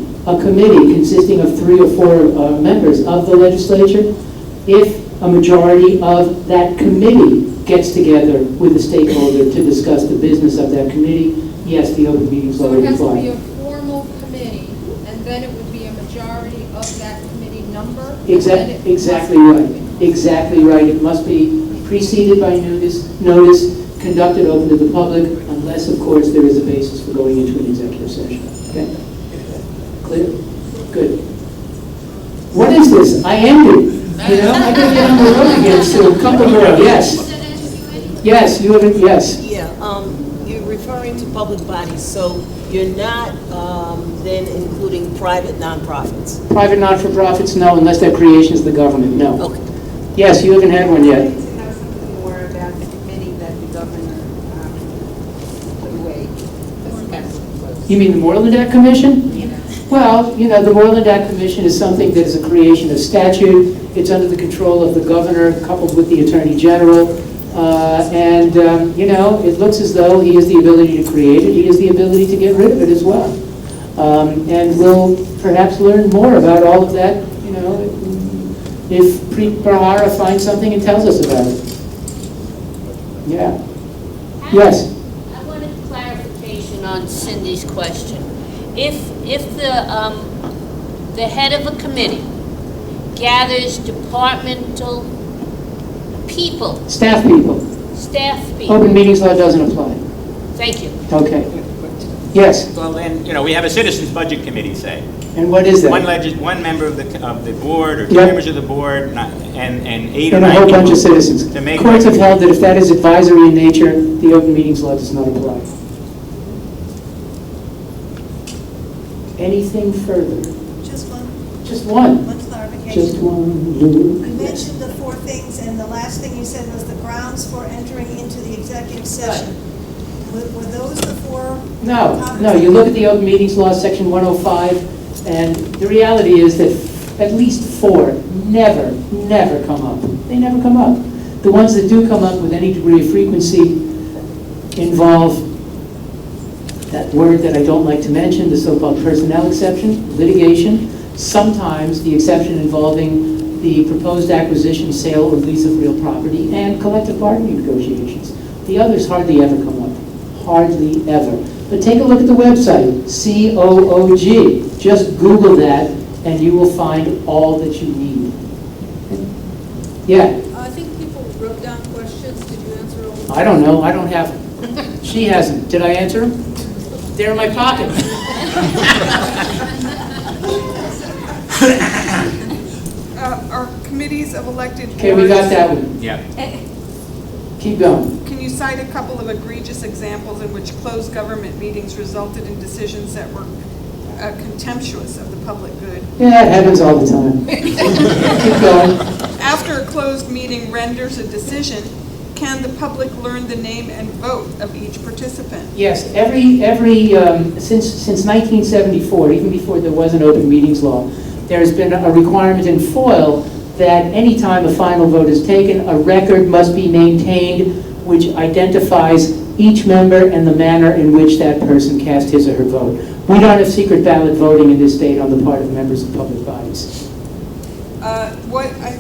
consisting of 3 or 4 members of the legislature, if a majority of that committee gets together with a stakeholder to discuss the business of that committee, yes, the open meetings law So would it has to apply. be a formal committee, and then it would be a majority of that committee number? and then it Exactly must be right. open. Exactly right. It must be preceded by notice, conducted open to the public, unless, of course, there is a basis for going into an executive session. Okay? Clear? Good. What is this? I ended. You know, I gotta get on the road again soon. Couple more. Yes. Yes, you have it. Yes. Yeah, you're referring to public bodies, so you're not then including private nonprofits? Private not-for-profits, no, unless they're creations of the government, no. Okay. Yes, you haven't had one yet. I'd like to know something more about the committee that the governor put away. You mean the Moreland Act Commission? Well, you know, the Moreland Act Commission is something that is a creation of statute. It's under the control of the governor, coupled with the attorney general. You know, it looks as though he has the ability to create it. He has the ability to get rid of it as well. And we'll perhaps learn more about all of that, you know, if Preet Bharara finds something and tells us about it. Yeah. Yes? I wanted clarification on Cindy's question. If the head of a committee gathers departmental people. Staff people. Staff people. Open meetings law doesn't apply. Thank you. Okay. Yes? Well, then, you know, we have a citizens budget committee, say. And what is that? One member of the board, or two Yep. members of the board, and 8 or And a 9 whole people. bunch of citizens. To make Courts have held that if that is advisory in nature, the open meetings law does not apply. Anything further? Just one. Just one. One clarification. Just one. You mentioned the 4 things, and the last thing you said was the grounds for entering into the executive session. Were those the 4 No, topics? no, you look at the open meetings law, section 105, and the reality is that at least 4 never come up. They never come up. The ones that do come up with any degree of frequency involve that word that I don't like to mention, the so-called personnel exception, litigation, sometimes the exception involving the proposed acquisition, sale, or lease of real property, and collective bargaining negotiations. The others hardly ever come up. Hardly ever. But take a look at the website, COOG. Just Google that, and you will find all that you need. Yeah, I think people wrote down questions. Did you answer all of them? I don't know, I don't have them. She hasn't. Did I answer them? They're in my pocket. Are committees of elected boards... Okay, we got that one. Yeah. Keep going. Can you cite a couple of egregious examples in which closed government meetings resulted in decisions that were contemptuous of the public good? Yeah, it happens all the time. Keep going. After a closed meeting renders a decision, can the public learn the name and vote of each participant? Yes, since 1974, even before there was an open meetings law, there has been a requirement in FOIL that any time a final vote is taken, a record must be maintained which identifies each member and the manner in which that person cast his or her vote. We don't have secret ballot voting in this state on the part of members of public bodies. I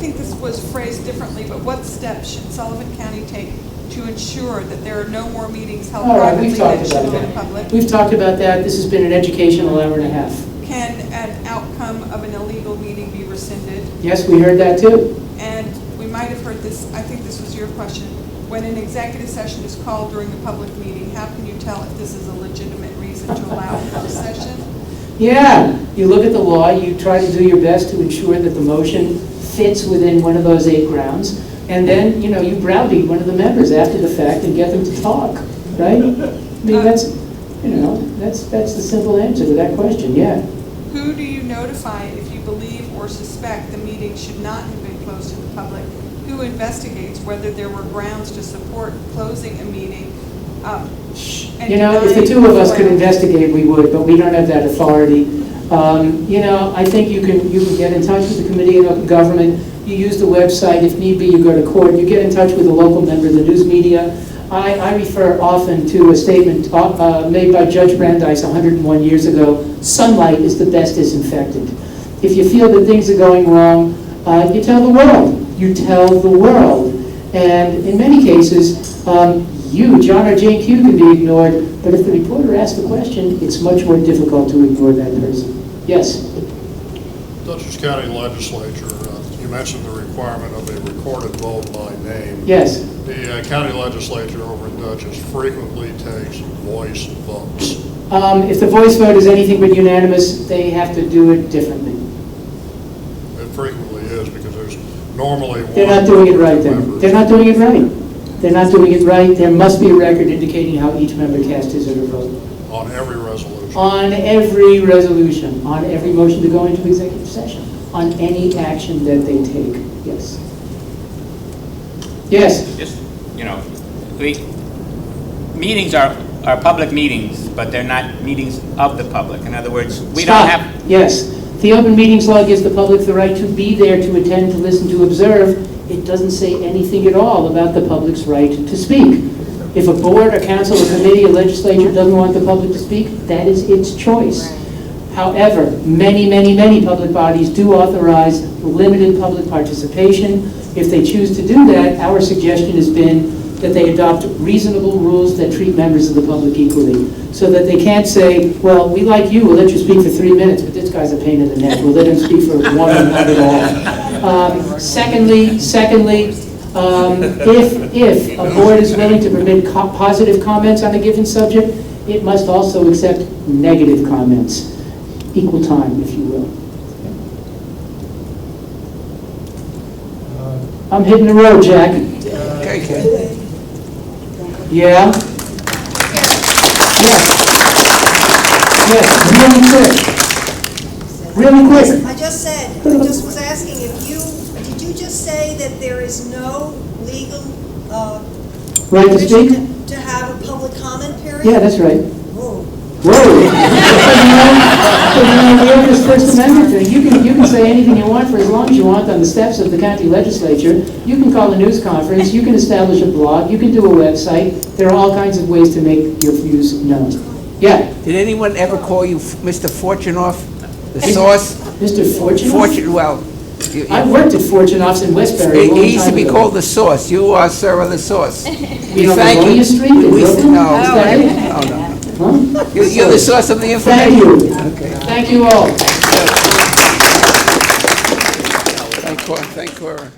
think this was phrased differently, but what steps should Sullivan County take to ensure that there are no more meetings held All right, privately we've talked that about show the that. public? We've talked about that. This has been an educational hour and a half. Can an outcome of an illegal meeting be rescinded? Yes, we heard that too. And we might have heard this, I think this was your question, when an executive session is called during a public meeting, how can you tell if this is a legitimate reason to allow a session? Yeah, you look at the law, you try to do your best to ensure that the motion fits within one of those 8 grounds, and then, you know, you browbeat one of the members after the fact and get them to talk, right? I mean, that's, you know, that's the simple answer to that question, yeah. Who do you notify if you believe or suspect the meeting should not have been closed to the public? Who investigates whether there were grounds to support closing a meeting? You know, if the 2 of us could investigate, we would, but we don't have that authority. You know, I think you can get in touch with the Committee on Government. You use the website. If need be, you go to court. You get in touch with a local member of the news media. I refer often to a statement made by Judge Brandeis 101 years ago. Sunlight is the best disinfectant. If you feel that things are going wrong, you tell the world. You tell the world. And in many cases, you, John or Jane Q, can be ignored, but if the reporter asks the question, it's much more difficult to ignore that person. Yes? Dutchess County Legislature, you mentioned the requirement of a recorded vote by name. Yes. The county legislature over in Dutchess frequently takes voice votes. If the voice vote is anything but unanimous, they have to do it differently. It frequently is because there's normally one. They're not doing it right then. They're not doing it right. They're not doing it right. There must be a record indicating how each member cast his or her vote. On every resolution. On every resolution, on every motion to go into executive session, on any action that they take. Yes. Yes. Just, you know, meetings are are public meetings, but they're not meetings of the public. In other words, we don't Stop. have, Yes. The open meetings law gives the public the right to be there, to attend, to listen, to observe. It doesn't say anything at all about the public's right to speak. If a board, a council, a committee, a legislature doesn't want the public to speak, that is its choice. However, many, many, many public bodies do authorize limited public participation. If they choose to do that, our suggestion has been that they adopt reasonable rules that treat members of the public equally, so that they can't say, well, we like you, we'll let you speak for 3 minutes, but this guy's a pain in the neck, we'll let him speak for 1 or not at all. Secondly, if a board is willing to permit positive comments on a given subject, it must also accept negative comments. Equal time, if you will. I'm hitting the road, Jack. Okay, Ken. Yeah? Yes, really quick. I just was asking if did you just say that there is no legal Right to speak? permission to have a public comment period? Yeah, that's right. Whoa. Whoa! We have this First Amendment thing. You can say anything you want for as long as you want on the steps of the county legislature. You can call a news conference. You can establish a blog. You can do a website. There are all kinds of ways to make your views known. Yeah. Did anyone ever call you Mr. Fortunoff, the source? Mr. Fortunoff? Well, I worked at Fortunoff's in Westbury a long time ago. he used to be called the source. You are, sir, the source. You know, Livonia Street in Brooklyn? No, Is that it? no. Huh? You're the source of the information. Thank you. Okay. Thank you all. Thank Cora.